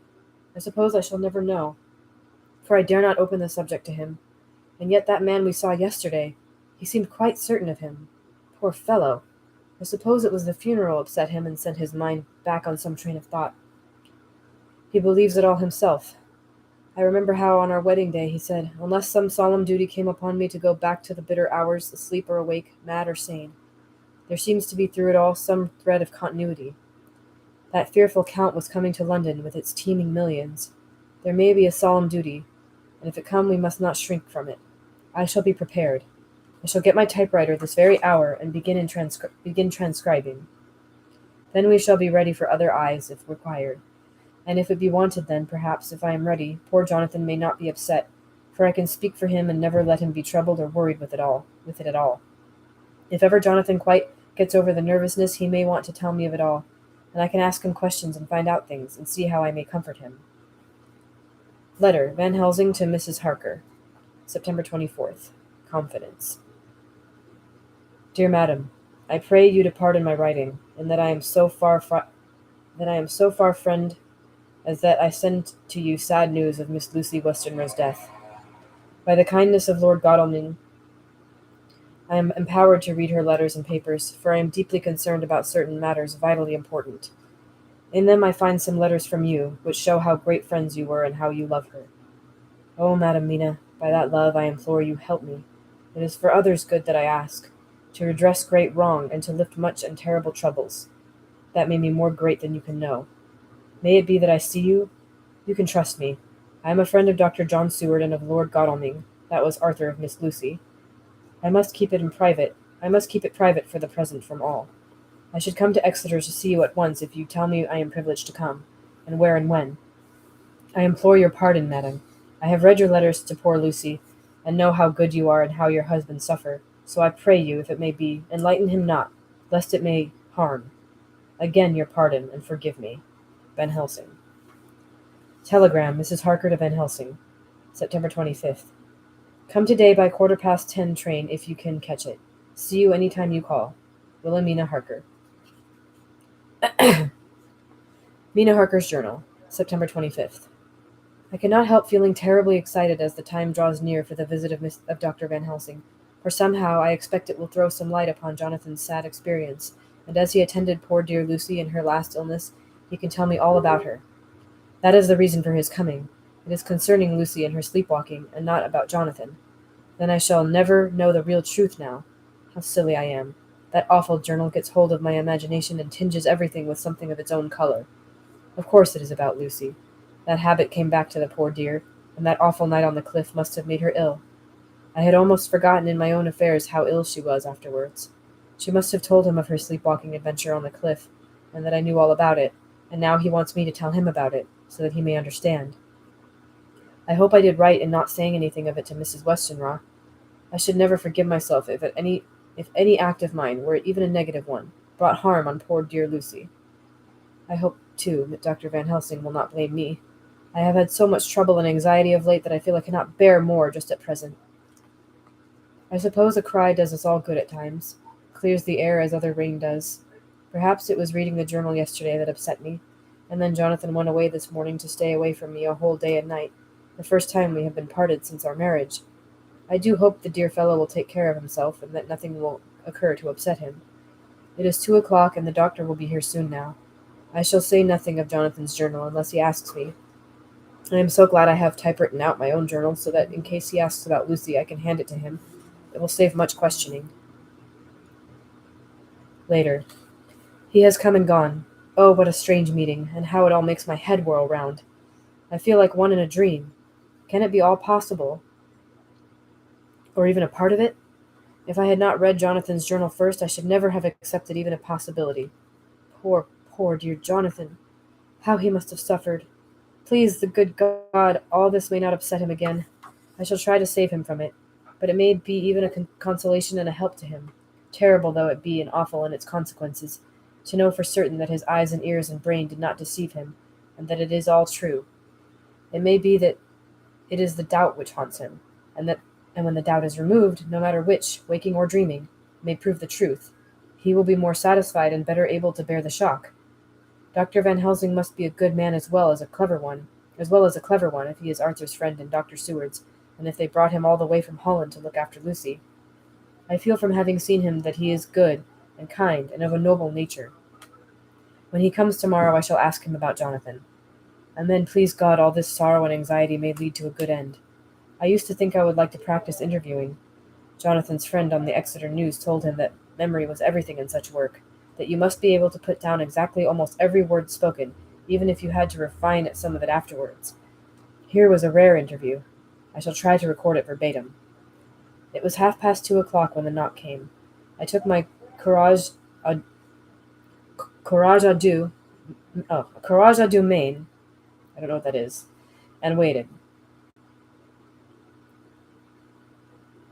I suppose I shall never know, for I dare not open the subject to him. And yet that man we saw yesterday, he seemed quite certain of him. Poor fellow! I suppose it was the funeral upset him and sent his mind back on some train of thought. He believes it all himself. I remember how on our wedding day he said, unless some solemn duty came upon me to go back to the bitter hours, asleep or awake, mad or sane, There seems to be through it all some thread of continuity. That fearful Count was coming to London with its teeming millions. There may be a solemn duty, and if it come we must not shrink from it. I shall be prepared. I shall get my typewriter this very hour and begin transcribing. Then we shall be ready for other eyes if required. And if it be wanted then, perhaps, if I am ready, poor Jonathan may not be upset, for I can speak for him and never let him be troubled or worried with it at all. If ever Jonathan quite gets over the nervousness, he may want to tell me of it all, and I can ask him questions and find out things, and see how I may comfort him. Letter, Van Helsing to Mrs. Harker, September 24th. Confidence. Dear Madam, I pray you to pardon my writing, and that I am so far friend as that I send to you sad news of Miss Lucy Westenra's death. By the kindness of Lord Godalming, I am empowered to read her letters and papers, for I am deeply concerned about certain matters vitally important. In them I find some letters from you, which show how great friends you were and how you love her. Oh, Madam Mina, by that love I implore you help me. It is for others' good that I ask, to redress great wrong and to lift much and terrible troubles. That may be more great than you can know. May it be that I see you? You can trust me. I am a friend of Dr. John Seward and of Lord Godalming. That was Arthur of Miss Lucy. I must keep it private for the present from all. I should come to Exeter to see you at once if you tell me I am privileged to come, and where and when. I implore your pardon, madam. I have read your letters to poor Lucy, and know how good you are and how your husband suffer, so I pray you, if it may be, enlighten him not, lest it may harm. Again your pardon, and forgive me. Van Helsing. Telegram, Mrs. Harker to Van Helsing, September 25th. Come today by 10:15 train if you can catch it. See you any time you call. Wilhelmina Harker. Mina Harker's Journal, September 25th. I cannot help feeling terribly excited as the time draws near for the visit of Dr. Van Helsing, for somehow I expect it will throw some light upon Jonathan's sad experience, and as he attended poor dear Lucy in her last illness, he can tell me all about her. That is the reason for his coming. It is concerning Lucy and her sleepwalking, and not about Jonathan. Then I shall never know the real truth now. How silly I am. That awful journal gets hold of my imagination and tinges everything with something of its own color. Of course it is about Lucy. That habit came back to the poor dear, and that awful night on the cliff must have made her ill. I had almost forgotten in my own affairs how ill she was afterwards. She must have told him of her sleepwalking adventure on the cliff, and that I knew all about it, and now he wants me to tell him about it, so that he may understand. I hope I did right in not saying anything of it to Mrs. Westenra. I should never forgive myself if any act of mine, were it even a negative one, brought harm on poor dear Lucy. I hope, too, that Dr. Van Helsing will not blame me. I have had so much trouble and anxiety of late that I feel I cannot bear more just at present. I suppose a cry does us all good at times, clears the air as other rain does. Perhaps it was reading the journal yesterday that upset me, and then Jonathan went away this morning to stay away from me a whole day and night, the first time we have been parted since our marriage. I do hope the dear fellow will take care of himself, and that nothing will occur to upset him. It is 2:00, and the doctor will be here soon now. I shall say nothing of Jonathan's journal unless he asks me. I am so glad I have typewritten out my own journal, so that in case he asks about Lucy I can hand it to him. It will save much questioning. Later. He has come and gone. Oh, what a strange meeting, and how it all makes my head whirl round. I feel like one in a dream. Can it be all possible? Or even a part of it? If I had not read Jonathan's journal first, I should never have accepted even a possibility. Poor, poor dear Jonathan. How he must have suffered. Please the good God, all this may not upset him again. I shall try to save him from it, but it may be even a consolation and a help to him, terrible though it be and awful in its consequences, to know for certain that his eyes and ears and brain did not deceive him, and that it is all true. It may be that it is the doubt which haunts him, and when the doubt is removed, no matter which, waking or dreaming, may prove the truth, he will be more satisfied and better able to bear the shock. Dr. Van Helsing must be a good man as well as a clever one, if he is Arthur's friend and Dr. Seward's, and if they brought him all the way from Holland to look after Lucy. I feel from having seen him that he is good and kind and of a noble nature. When he comes tomorrow I shall ask him about Jonathan. And then, please God, all this sorrow and anxiety may lead to a good end. I used to think I would like to practice interviewing. Jonathan's friend on the Exeter News told him that memory was everything in such work, that you must be able to put down exactly almost every word spoken, even if you had to refine some of it afterwards. Here was a rare interview. I shall try to record it verbatim. It was 2:30 when the knock came. I took my courage a courage à deux, courage à deux main, I don't know what that is, and waited.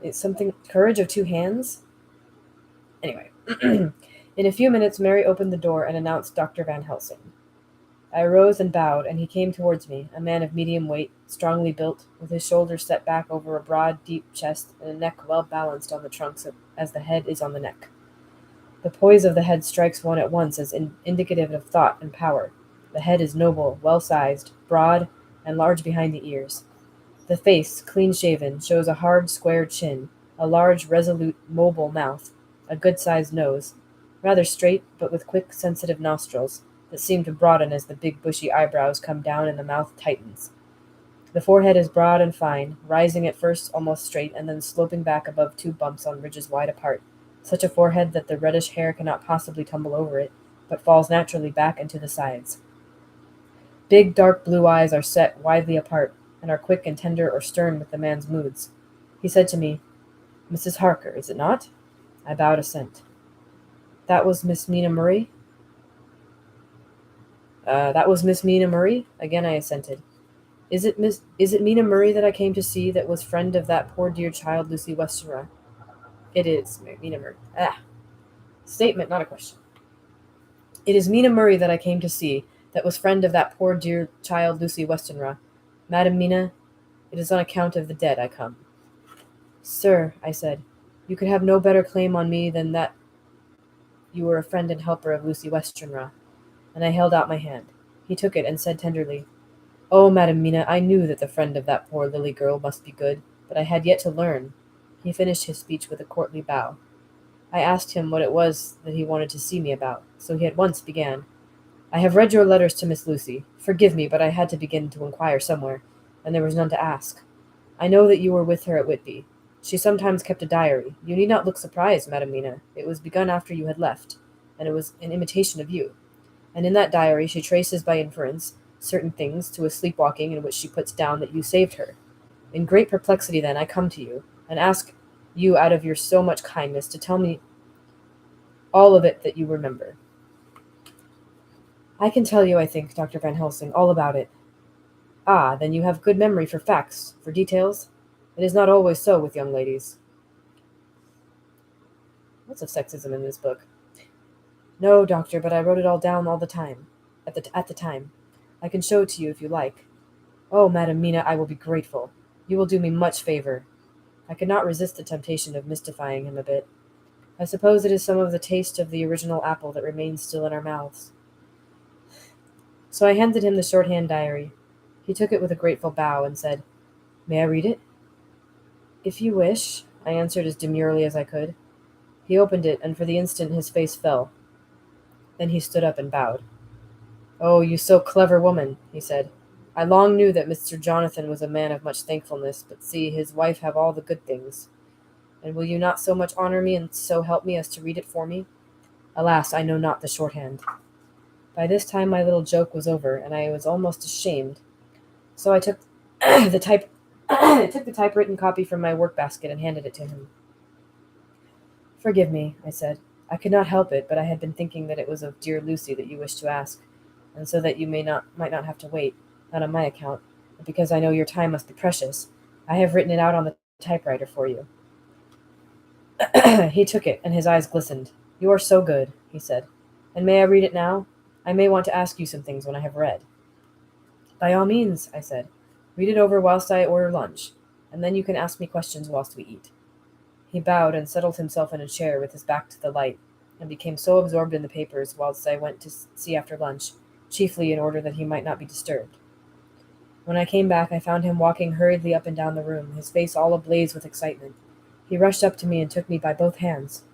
It's something, courage of two hands? Anyway. In a few minutes, Mary opened the door and announced Dr. Van Helsing. I arose and bowed, and he came towards me, a man of medium weight, strongly built, with his shoulders set back over a broad, deep chest, and a neck well balanced on the trunks as the head is on the neck. The poise of the head strikes one at once as indicative of thought and power. The head is noble, well-sized, broad, and large behind the ears. The face, clean-shaven, shows a hard, square chin, a large, resolute, mobile mouth, a good-sized nose, rather straight, but with quick, sensitive nostrils that seem to broaden as the big, bushy eyebrows come down and the mouth tightens. The forehead is broad and fine, rising at first almost straight and then sloping back above two bumps on ridges wide apart, such a forehead that the reddish hair cannot possibly tumble over it, but falls naturally back and to the sides. Big, dark blue eyes are set widely apart, and are quick and tender or stern with the man's moods. He said to me, "Mrs. Harker, is it not?" I bowed assent. "That was Miss Mina Murray?" That was Miss Mina Murray? Again I assented. Is it Mina Murray that I came to see, that was friend of that poor dear child, Lucy Westenra? It is, Mina Murray. Statement, not a question. It is Mina Murray that I came to see, that was friend of that poor dear child, Lucy Westenra. Madam Mina, it is on account of the dead I come. Sir, I said, you could have no better claim on me than that you were a friend and helper of Lucy Westenra. And I held out my hand. He took it and said tenderly, "Oh, Madam Mina, I knew that the friend of that poor Lily girl must be good, but I had yet to learn." He finished his speech with a courtly bow. I asked him what it was that he wanted to see me about, so he at once began. "I have read your letters to Miss Lucy. Forgive me, but I had to begin to inquire somewhere, and there was none to ask. I know that you were with her at Whitby. She sometimes kept a diary. You need not look surprised, Madam Mina. It was begun after you had left, and it was an imitation of you. And in that diary she traces by inference certain things to a sleepwalking in which she puts down that you saved her. In great perplexity, then, I come to you, and ask you out of your so much kindness to tell me all of it that you remember." "I can tell you, I think, Dr. Van Helsing, all about it." "Ah, then you have good memory for facts, for details? It is not always so with young ladies." Lots of sexism in this book. "No, doctor, but I wrote it all down all the time. At the time. I can show it to you if you like." "Oh, Madam Mina, I will be grateful. You will do me much favor." I could not resist the temptation of mystifying him a bit. I suppose it is some of the taste of the original apple that remains still in our mouths. So I handed him the shorthand diary. He took it with a grateful bow and said, "May I read it?" "If you wish," I answered as demurely as I could. He opened it, and for the instant his face fell. Then he stood up and bowed. "Oh, you so clever woman," he said. "I long knew that Mr. Jonathan was a man of much thankfulness, but see, his wife have all the good things. And will you not so much honor me and so help me as to read it for me? Alas, I know not the shorthand." By this time my little joke was over, and I was almost ashamed. So I took the typewritten copy from my work-basket and handed it to him. "Forgive me," I said. "I could not help it, but I had been thinking that it was of dear Lucy that you wished to ask, and so that you might not have to wait, not on my account, but because I know your time must be precious, I have written it out on the typewriter for you." He took it, and his eyes glistened. "You are so good," he said. "And may I read it now? I may want to ask you some things when I have read." "By all means," I said. "Read it over whilst I order lunch, and then you can ask me questions whilst we eat." He bowed and settled himself in a chair with his back to the light, and became so absorbed in the papers whilst I went to see after lunch, chiefly in order that he might not be disturbed. When I came back, I found him walking hurriedly up and down the room, his face all ablaze with excitement. He rushed up to me and took me by both hands.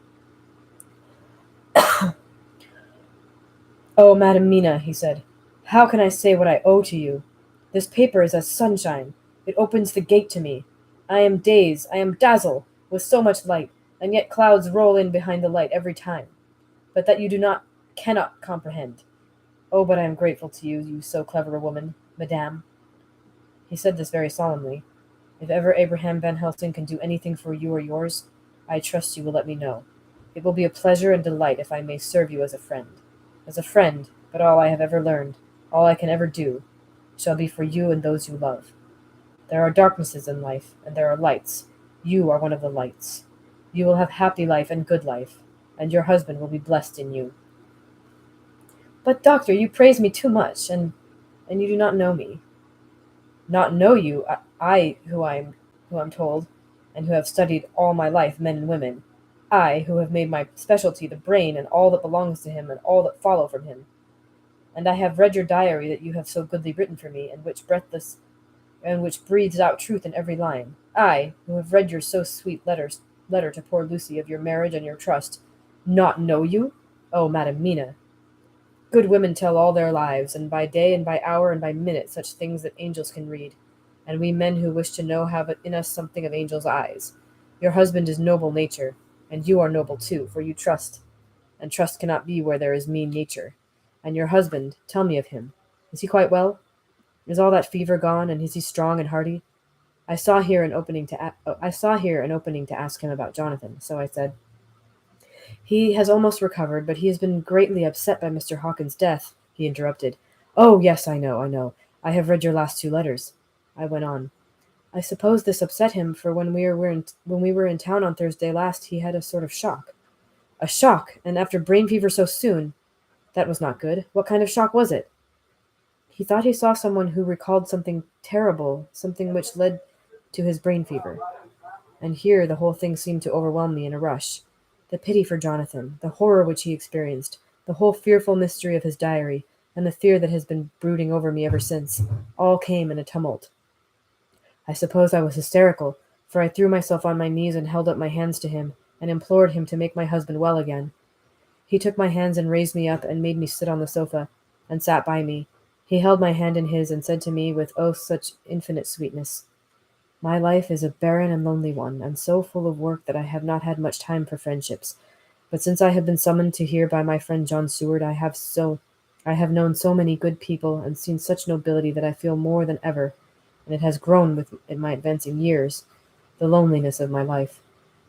"Oh, Madam Mina," he said, "how can I say what I owe to you? This paper is as sunshine. It opens the gate to me. I am dazed, I am dazzled with so much light, and yet clouds roll in behind the light every time, but that you do not cannot comprehend. Oh, but I am grateful to you, you so clever a woman, madame." He said this very solemnly. "If ever Abraham Van Helsing can do anything for you or yours, I trust you will let me know. It will be a pleasure and delight if I may serve you as a friend. As a friend, but all I have ever learned, all I can ever do, shall be for you and those you love. There are darknesses in life, and there are lights. You are one of the lights. You will have happy life and good life, and your husband will be blessed in you." "But, doctor, you praise me too much, and you do not know me." "Not know you, who am told, and who have studied all my life men and women, I, who have made my specialty the brain and all that belongs to him and all that follow from him. And I have read your diary that you have so goodly written for me, and which breathes out truth in every line. I, who have read your so sweet letter to poor Lucy of your marriage and your trust, not know you? Oh, Madam Mina! Good women tell all their lives, and by day and by hour and by minute such things that angels can read, and we men who wish to know have in us something of angels' eyes. Your husband is noble nature, and you are noble too, for you trust, and trust cannot be where there is mean nature. And your husband, tell me of him. Is he quite well? Is all that fever gone, and is he strong and hearty? I saw here an opening to ask him about Jonathan, so I said, "He has almost recovered, but he has been greatly upset by Mr. Hawkins's death," he interrupted. "Oh, yes, I know, I know. I have read your last 2 letters." I went on. "I suppose this upset him, for when we were in town on Thursday last, he had a sort of shock." "A shock, and after brain fever so soon? That was not good. What kind of shock was it?" "He thought he saw someone who recalled something terrible, something which led to his brain fever." And here the whole thing seemed to overwhelm me in a rush. The pity for Jonathan, the horror which he experienced, the whole fearful mystery of his diary, and the fear that has been brooding over me ever since, all came in a tumult. I suppose I was hysterical, for I threw myself on my knees and held up my hands to him, and implored him to make my husband well again. He took my hands and raised me up and made me sit on the sofa, and sat by me. He held my hand in his and said to me with oh such infinite sweetness, "My life is a barren and lonely one, and so full of work that I have not had much time for friendships. But since I have been summoned to here by my friend John Seward, I have known so many good people and seen such nobility that I feel more than ever, and it has grown with in my advancing years, the loneliness of my life.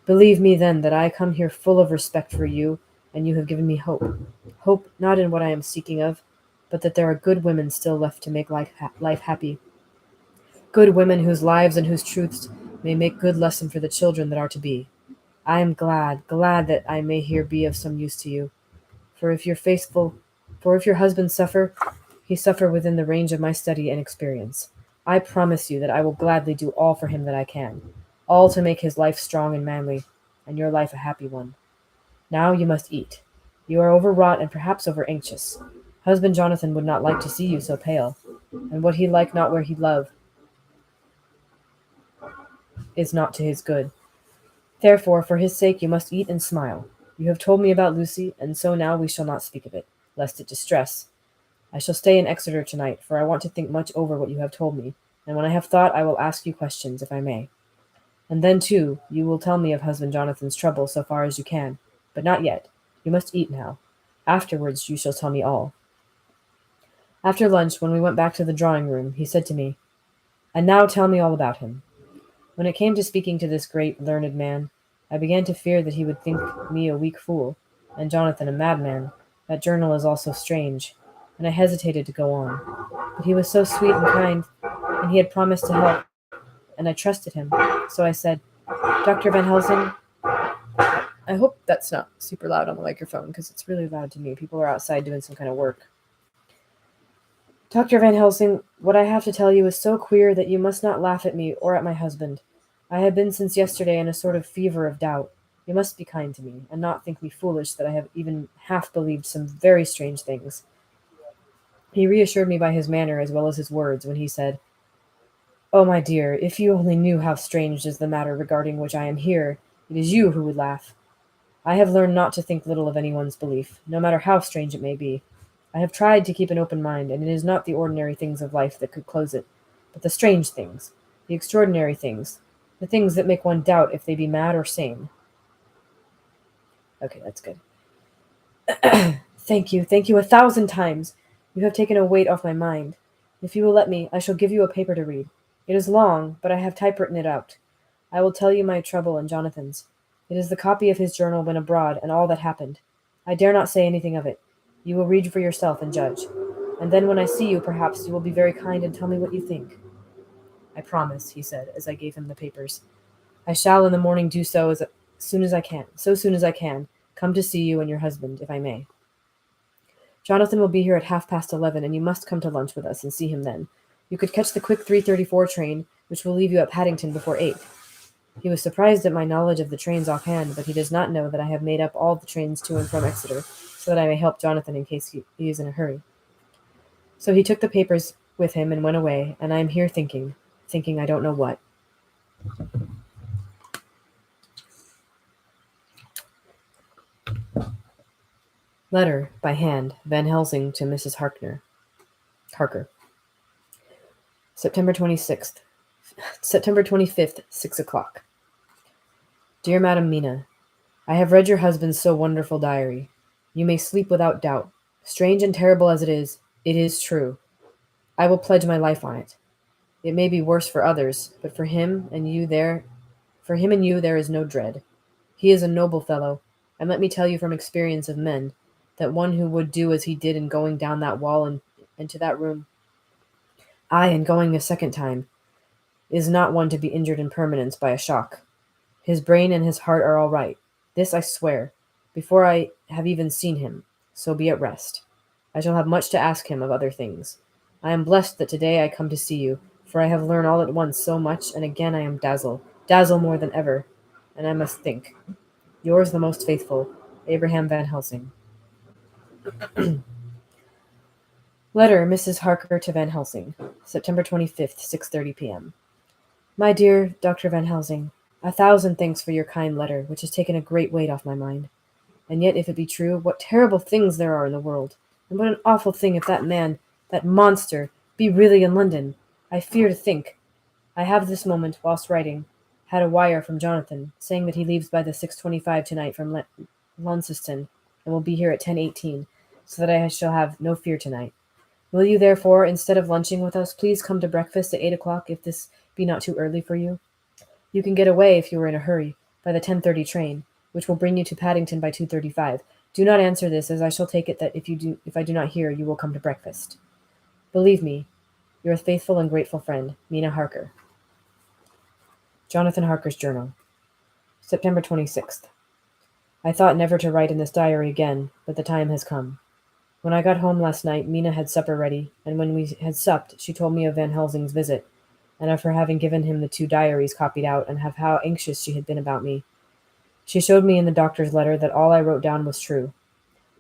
Believe me, then, that I come here full of respect for you, and you have given me hope. Hope not in what I am seeking of, but that there are good women still left to make life happy. Good women whose lives and whose truths may make good lesson for the children that are to be. I am glad that I may here be of some use to you. For if your husband suffer, he suffer within the range of my study and experience. I promise you that I will gladly do all for him that I can, all to make his life strong and manly, and your life a happy one. Now you must eat. You are overwrought and perhaps over anxious. Husband Jonathan would not like to see you so pale, and what he like not where he love is not to his good. Therefore, for his sake, you must eat and smile. You have told me about Lucy, and so now we shall not speak of it, lest it distress. I shall stay in Exeter tonight, for I want to think much over what you have told me, and when I have thought, I will ask you questions, if I may. And then, too, you will tell me of husband Jonathan's trouble so far as you can, but not yet. You must eat now. Afterwards you shall tell me all." After lunch, when we went back to the drawing-room, he said to me, "And now tell me all about him." When it came to speaking to this great, learned man, I began to fear that he would think me a weak fool, and Jonathan a madman. That journal is all so strange, and I hesitated to go on. But he was so sweet and kind, and he had promised to help, and I trusted him. So I said, "Dr. Van Helsing," I hope that's not super loud on the microphone, because it's really loud to me. People are outside doing some kind of work. "Dr. Van Helsing, what I have to tell you is so queer that you must not laugh at me or at my husband. I have been since yesterday in a sort of fever of doubt. You must be kind to me, and not think me foolish that I have even half believed some very strange things." He reassured me by his manner as well as his words when he said, "Oh, my dear, if you only knew how strange is the matter regarding which I am here, it is you who would laugh. I have learned not to think little of anyone's belief, no matter how strange it may be. I have tried to keep an open mind, and it is not the ordinary things of life that could close it, but the strange things, the extraordinary things, the things that make one doubt if they be mad or sane. Okay, that's good. Thank you 1,000 times. You have taken a weight off my mind. If you will let me, I shall give you a paper to read. It is long, but I have typewritten it out. I will tell you my trouble and Jonathan's. It is the copy of his journal when abroad and all that happened. I dare not say anything of it. You will read for yourself and judge. And then when I see you, perhaps you will be very kind and tell me what you think. I promise, he said, as I gave him the papers. I shall in the morning do so as soon as I can, come to see you and your husband, if I may. Jonathan will be here at 11:30, and you must come to lunch with us and see him then. You could catch the quick 3:34 train, which will leave you at Paddington before 8. He was surprised at my knowledge of the trains offhand, but he does not know that I have made up all the trains to and from Exeter, so that I may help Jonathan in case he is in a hurry. So he took the papers with him and went away, and I am here thinking I don't know what. Letter, by hand, Van Helsing to Mrs. Harker. September 25th, 6 o'clock. Dear Madam Mina, I have read your husband's so wonderful diary. You may sleep without doubt. Strange and terrible as it is true. I will pledge my life on it. It may be worse for others, but for him and you there is no dread. He is a noble fellow, and let me tell you from experience of men, that one who would do as he did in going down that wall and into that room, aye, and going a second time, is not one to be injured in permanence by a shock. His brain and his heart are all right. This I swear, before I have even seen him. So be at rest. I shall have much to ask him of other things. I am blessed that today I come to see you, for I have learned all at once so much, and again I am dazzled more than ever, and I must think. Yours the most faithful, Abraham Van Helsing. Letter, Mrs. Harker to Van Helsing, September 25th, 6:30 p.m. My dear Dr. Van Helsing, 1,000 thanks for your kind letter, which has taken a great weight off my mind. And yet, if it be true, what terrible things there are in the world, and what an awful thing if that man, that monster, be really in London. I fear to think. I have this moment, whilst writing, had a wire from Jonathan, saying that he leaves by the 6:25 tonight from Launceston, and will be here at 10:18, so that I shall have no fear tonight. Will you, therefore, instead of lunching with us, please come to breakfast at 8 o'clock, if this be not too early for you? You can get away, if you are in a hurry, by the 10:30 train, which will bring you to Paddington by 2:35. Do not answer this, as I shall take it that if I do not hear, you will come to breakfast. Believe me, your faithful and grateful friend, Mina Harker. Jonathan Harker's Journal. September 26th. I thought never to write in this diary again, but the time has come. When I got home last night, Mina had supper ready, and when we had supped, she told me of Van Helsing's visit, and of her having given him the 2 diaries copied out, and of how anxious she had been about me. She showed me in the doctor's letter that all I wrote down was true.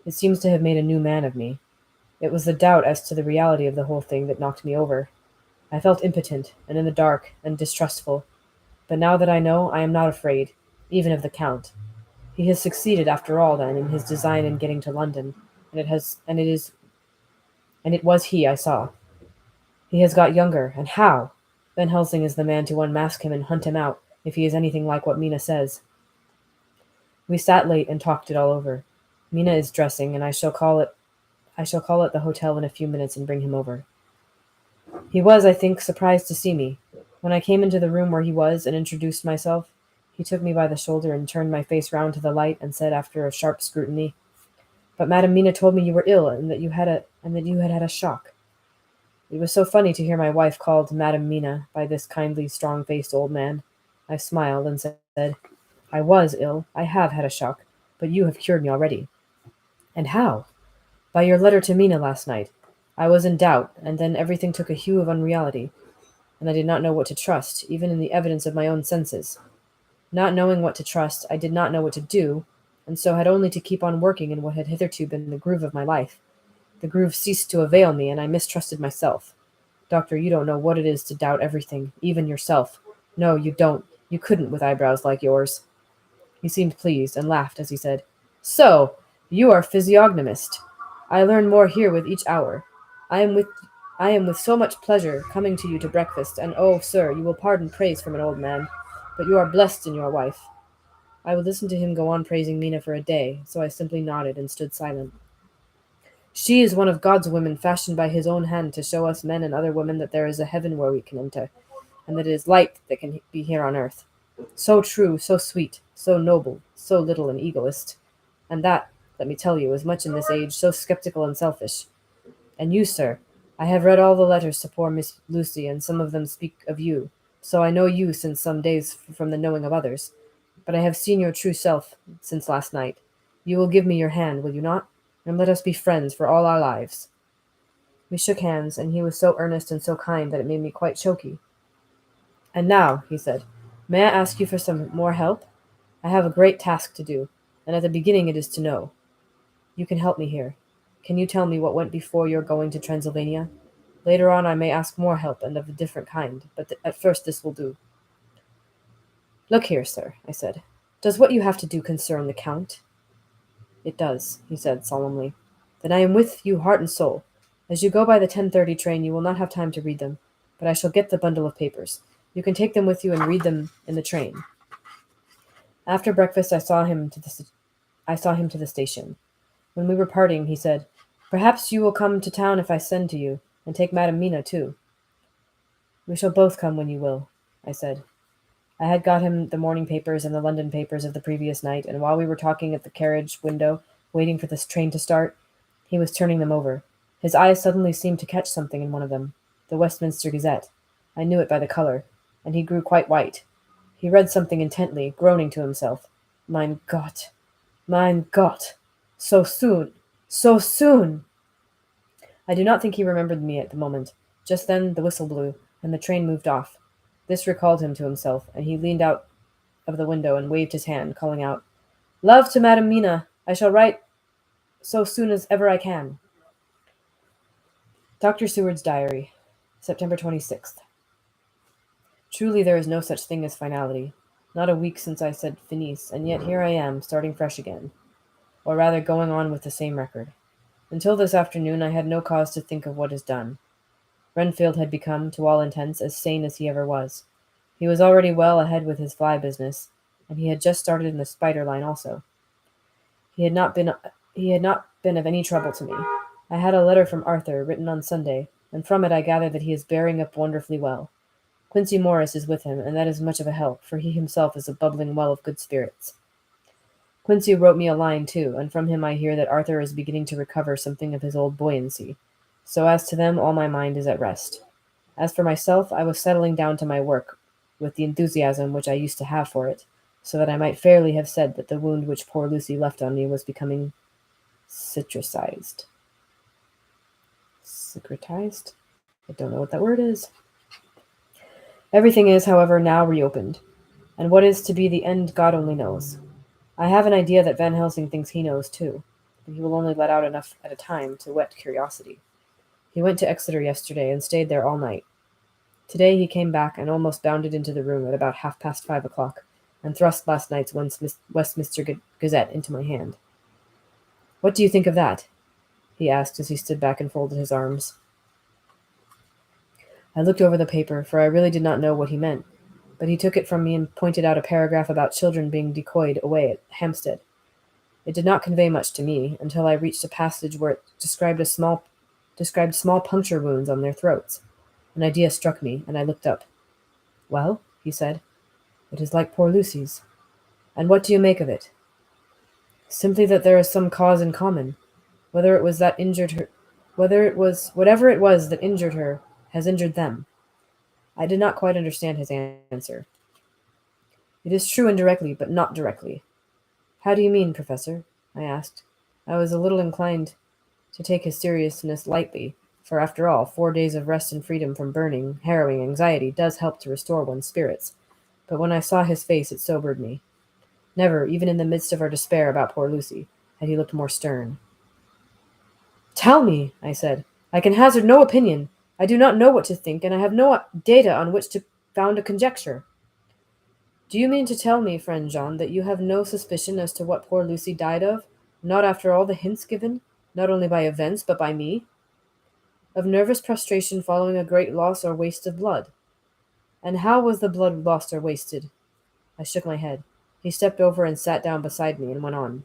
It seems to have made a new man of me. It was the doubt as to the reality of the whole thing that knocked me over. I felt impotent, and in the dark, and distrustful. But now that I know, I am not afraid, even of the Count. He has succeeded, after all, then, in his design in getting to London, and it was he I saw. He has got younger, and how? Van Helsing is the man to unmask him and hunt him out, if he is anything like what Mina says. We sat late and talked it all over. Mina is dressing, and I shall call at the hotel in a few minutes and bring him over. He was, I think, surprised to see me. When I came into the room where he was and introduced myself, he took me by the shoulder and turned my face round to the light and said, after a sharp scrutiny, "But Madam Mina told me you were ill, and that you had had a shock." It was so funny to hear my wife called Madam Mina by this kindly, strong-faced old man. I smiled and said, "I was ill. I have had a shock, but you have cured me already." "And how?" "By your letter to Mina last night. I was in doubt, and then everything took a hue of unreality, and I did not know what to trust, even in the evidence of my own senses. Not knowing what to trust, I did not know what to do, and so had only to keep on working in what had hitherto been the groove of my life. The groove ceased to avail me, and I mistrusted myself. Doctor, you don't know what it is to doubt everything, even yourself. No, you don't. You couldn't with eyebrows like yours." He seemed pleased, and laughed as he said, "So, you are physiognomist. I learn more here with each hour. I am with so much pleasure coming to you to breakfast, and oh, sir, you will pardon praise from an old man, but you are blessed in your wife." I would listen to him go on praising Mina for a day, so I simply nodded and stood silent. She is one of God's women, fashioned by his own hand to show us men and other women that there is a heaven where we can enter, and that it is light that can be here on earth. So true, so sweet, so noble, so little an egoist. And that, let me tell you, is much in this age, so skeptical and selfish. And you, sir, I have read all the letters to poor Miss Lucy, and some of them speak of you, so I know you since some days from the knowing of others. But I have seen your true self since last night. You will give me your hand, will you not? And let us be friends for all our lives. We shook hands, and he was so earnest and so kind that it made me quite choky. And now, he said, may I ask you for some more help? I have a great task to do, and at the beginning it is to know. You can help me here. Can you tell me what went before your going to Transylvania? Later on I may ask more help and of a different kind, but at first this will do. Look here, sir, I said. Does what you have to do concern the Count? It does, he said solemnly. Then I am with you heart and soul. As you go by the 10:30 train, you will not have time to read them, but I shall get the bundle of papers. You can take them with you and read them in the train. After breakfast, I saw him to the station. When we were parting, he said, Perhaps you will come to town if I send to you, and take Madam Mina too. We shall both come when you will, I said. I had got him the morning papers and the London papers of the previous night, and while we were talking at the carriage window, waiting for this train to start, he was turning them over. His eyes suddenly seemed to catch something in one of them, the Westminster Gazette. I knew it by the color, and he grew quite white. He read something intently, groaning to himself. Mein Gott! Mein Gott! So soon! So soon! I do not think he remembered me at the moment. Just then the whistle blew, and the train moved off. This recalled him to himself, and he leaned out of the window and waved his hand, calling out, Love to Madam Mina! I shall write so soon as ever I can. Dr. Seward's Diary, September 26th. Truly there is no such thing as finality. Not a week since I said finis, and yet here I am, starting fresh again. Or rather going on with the same record. Until this afternoon I had no cause to think of what is done. Renfield had become, to all intents, as sane as he ever was. He was already well ahead with his fly business, and he had just started in the spider line also. He had not been of any trouble to me. I had a letter from Arthur, written on Sunday, and from it I gathered that he is bearing up wonderfully well. Quincy Morris is with him, and that is much of a help, for he himself is a bubbling well of good spirits. Quincy wrote me a line, too, and from him I hear that Arthur is beginning to recover something of his old buoyancy. So as to them, all my mind is at rest. As for myself, I was settling down to my work, with the enthusiasm which I used to have for it, so that I might fairly have said that the wound which poor Lucy left on me was becoming cicatrized. Cicatrized? I don't know what that word is. Everything is, however, now reopened, and what is to be the end God only knows. I have an idea that Van Helsing thinks he knows too, but he will only let out enough at a time to whet curiosity. He went to Exeter yesterday and stayed there all night. Today he came back and almost bounded into the room at about 5:30, and thrust last night's Westminster Gazette into my hand. What do you think of that? He asked as he stood back and folded his arms. I looked over the paper, for I really did not know what he meant, but he took it from me and pointed out a paragraph about children being decoyed away at Hampstead. It did not convey much to me until I reached a passage where it described small puncture wounds on their throats. An idea struck me, and I looked up. Well, he said, it is like poor Lucy's. And what do you make of it? Simply that there is some cause in common. Whatever it was that injured her, has injured them. I did not quite understand his answer. It is true indirectly, but not directly. How do you mean, Professor? I asked. I was a little inclined to take his seriousness lightly, for after all, 4 days of rest and freedom from burning, harrowing anxiety does help to restore one's spirits. But when I saw his face, it sobered me. Never, even in the midst of our despair about poor Lucy, had he looked more stern. Tell me, I said. I can hazard no opinion. I do not know what to think, and I have no data on which to found a conjecture. Do you mean to tell me, friend Jean, that you have no suspicion as to what poor Lucy died of, not after all the hints given, not only by events, but by me? Of nervous prostration following a great loss or waste of blood. And how was the blood lost or wasted? I shook my head. He stepped over and sat down beside me and went on.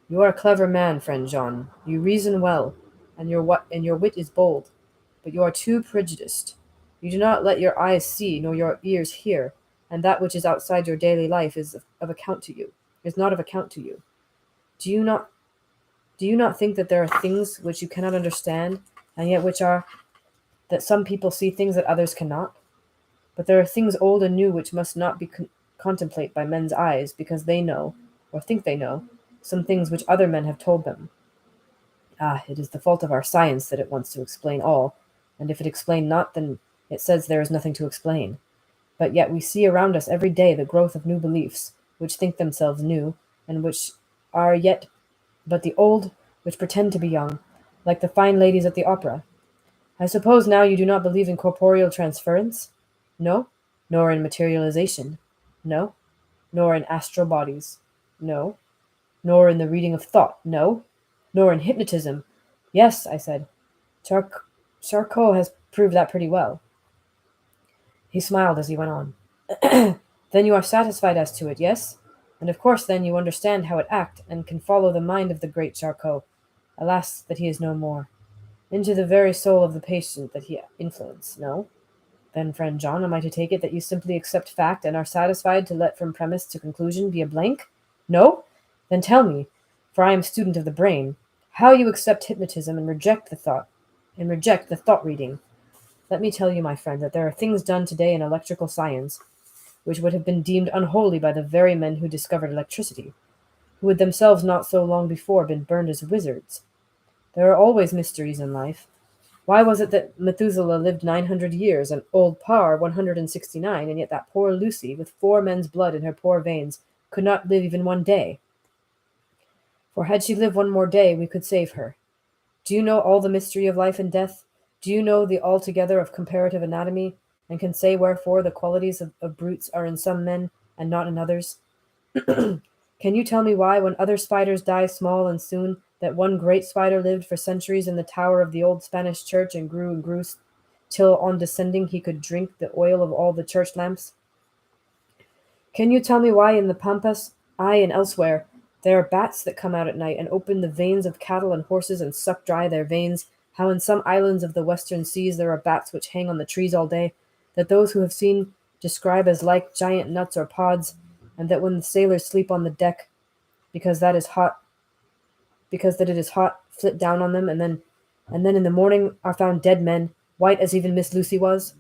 You are a clever man, friend John. You reason well, and your wit is bold, but you are too prejudiced. You do not let your eyes see, nor your ears hear, and that which is outside your daily life of account to you, is not of account to you. Do you not do you not think that there are things which you cannot understand, and yet which are that some people see things that others cannot? But there are things old and new which must not be contemplated by men's eyes, because they know, or think they know, some things which other men have told them. Ah, it is the fault of our science that it wants to explain all, and if it explain not, then it says there is nothing to explain. But yet we see around us every day the growth of new beliefs, which think themselves new, and which are yet but the old, which pretend to be young, like the fine ladies at the opera. I suppose now you do not believe in corporeal transference? No? Nor in materialization? No? Nor in astral bodies? No? Nor in the reading of thought? No? Nor in hypnotism? Yes, I said. Charcot has proved that pretty well. He smiled as he went on. Then you are satisfied as to it, yes? And of course then you understand how it act, and can follow the mind of the great Charcot, alas that he is no more, into the very soul of the patient that he influenced, no? Then, friend John, am I to take it that you simply accept fact and are satisfied to let from premise to conclusion be a blank? No? Then tell me, for I am student of the brain, how you accept hypnotism and reject the thought reading. Let me tell you, my friend, that there are things done today in electrical science which would have been deemed unholy by the very men who discovered electricity, who had themselves not so long before been burned as wizards. There are always mysteries in life. Why was it that Methuselah lived 900 years, and old Parr 169, and yet that poor Lucy, with 4 men's blood in her poor veins, could not live even one day? For had she lived one more day, we could save her. Do you know all the mystery of life and death? Do you know the altogether of comparative anatomy, and can say wherefore the qualities of brutes are in some men, and not in others? Can you tell me why, when other spiders die small and soon, that one great spider lived for centuries in the tower of the old Spanish church and grew, till on descending he could drink the oil of all the church lamps? Can you tell me why in the Pampas, aye, and elsewhere, there are bats that come out at night and open the veins of cattle and horses and suck dry their veins, how in some islands of the western seas there are bats which hang on the trees all day, that those who have seen describe as like giant nuts or pods, and that when the sailors sleep on the deck, because that it is hot, flit down on them, and then in the morning are found dead men, white as even Miss Lucy was?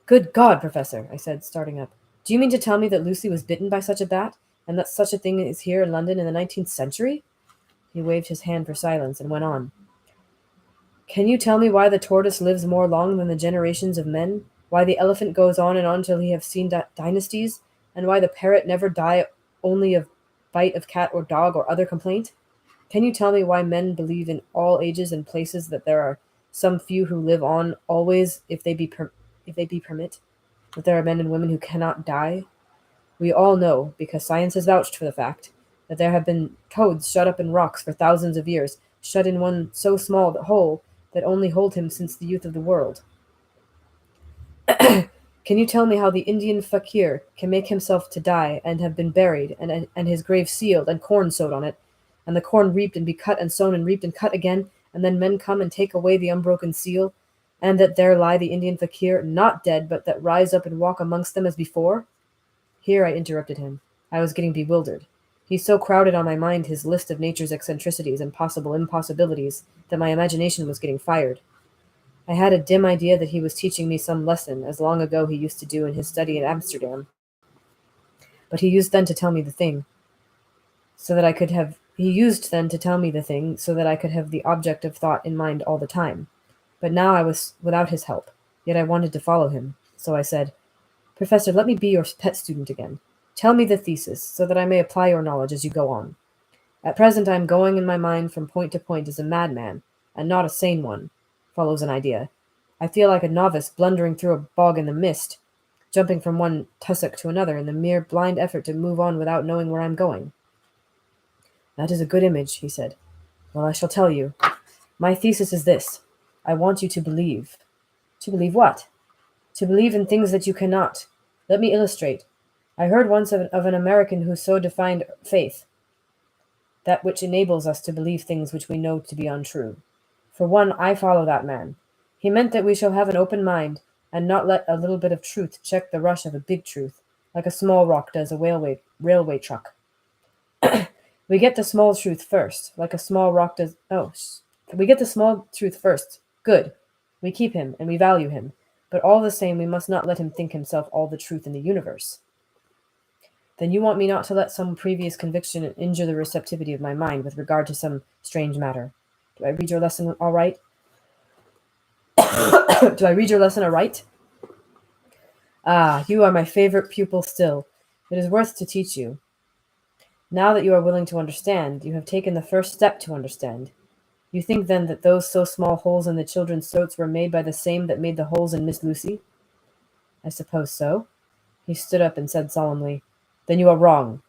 Good God, Professor, I said, starting up. Do you mean to tell me that Lucy was bitten by such a bat, and that such a thing is here in London in the 19th century? He waved his hand for silence and went on. Can you tell me why the tortoise lives more long than the generations of men? Why the elephant goes on and on till he have seen dynasties? And why the parrot never die only of bite of cat or dog or other complaint? Can you tell me why men believe in all ages and places that there are some few who live on always if they be permit, that there are men and women who cannot die? We all know, because science has vouched for the fact, that there have been toads shut up in rocks for thousands of years, shut in one so small hole that only hold him since the youth of the world. Can you tell me how the Indian fakir can make himself to die and have been buried, and his grave sealed, and corn sowed on it, and the corn reaped and be cut and sown and reaped and cut again, and then men come and take away the unbroken seal, and that there lie the Indian fakir, not dead, but that rise up and walk amongst them as before? Here I interrupted him. I was getting bewildered. He so crowded on my mind his list of nature's eccentricities and possible impossibilities that my imagination was getting fired. I had a dim idea that he was teaching me some lesson, as long ago he used to do in his study in Amsterdam. But he used then to tell me the thing, so that I could have the object of thought in mind all the time. But now I was without his help, yet I wanted to follow him. So I said, Professor, let me be your pet student again. Tell me the thesis, so that I may apply your knowledge as you go on. At present I am going in my mind from point to point as a madman, and not a sane one, follows an idea. I feel like a novice blundering through a bog in the mist, jumping from one tussock to another in the mere blind effort to move on without knowing where I am going. That is a good image, he said. Well, I shall tell you. My thesis is this. I want you to believe. To believe what? To believe in things that you cannot. Let me illustrate. I heard once of an American who so defined faith, that which enables us to believe things which we know to be untrue. For one, I follow that man. He meant that we shall have an open mind, and not let a little bit of truth check the rush of a big truth, like a small rock does a railway truck. We get the small truth first, like a small rock does. We get the small truth first. Good. We keep him, and we value him. But all the same, we must not let him think himself all the truth in the universe. Then you want me not to let some previous conviction injure the receptivity of my mind with regard to some strange matter. Do I read your lesson all right? Do I read your lesson aright? Ah, you are my favorite pupil still. It is worth to teach you. Now that you are willing to understand, you have taken the first step to understand. You think then that those so small holes in the children's throats were made by the same that made the holes in Miss Lucy? I suppose so. He stood up and said solemnly, Then you are wrong.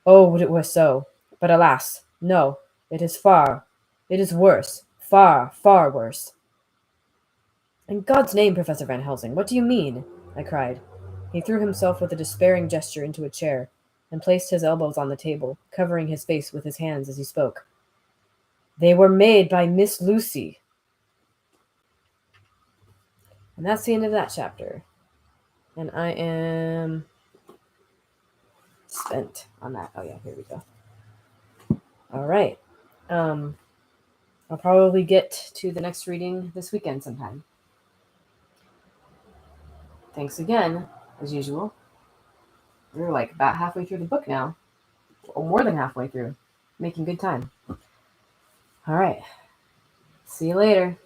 Oh, would it were so! But alas, no, it is worse, far, far worse. In God's name, Professor Van Helsing, what do you mean? I cried. He threw himself with a despairing gesture into a chair, and placed his elbows on the table, covering his face with his hands as he spoke. They were made by Miss Lucy. And that's the end of that chapter. And I am spent on that. Oh yeah, here we go. All right. I'll probably get to the next reading this weekend sometime. Thanks again, as usual. We're like about halfway through the book now. Or more than halfway through. Making good time. All right. See you later.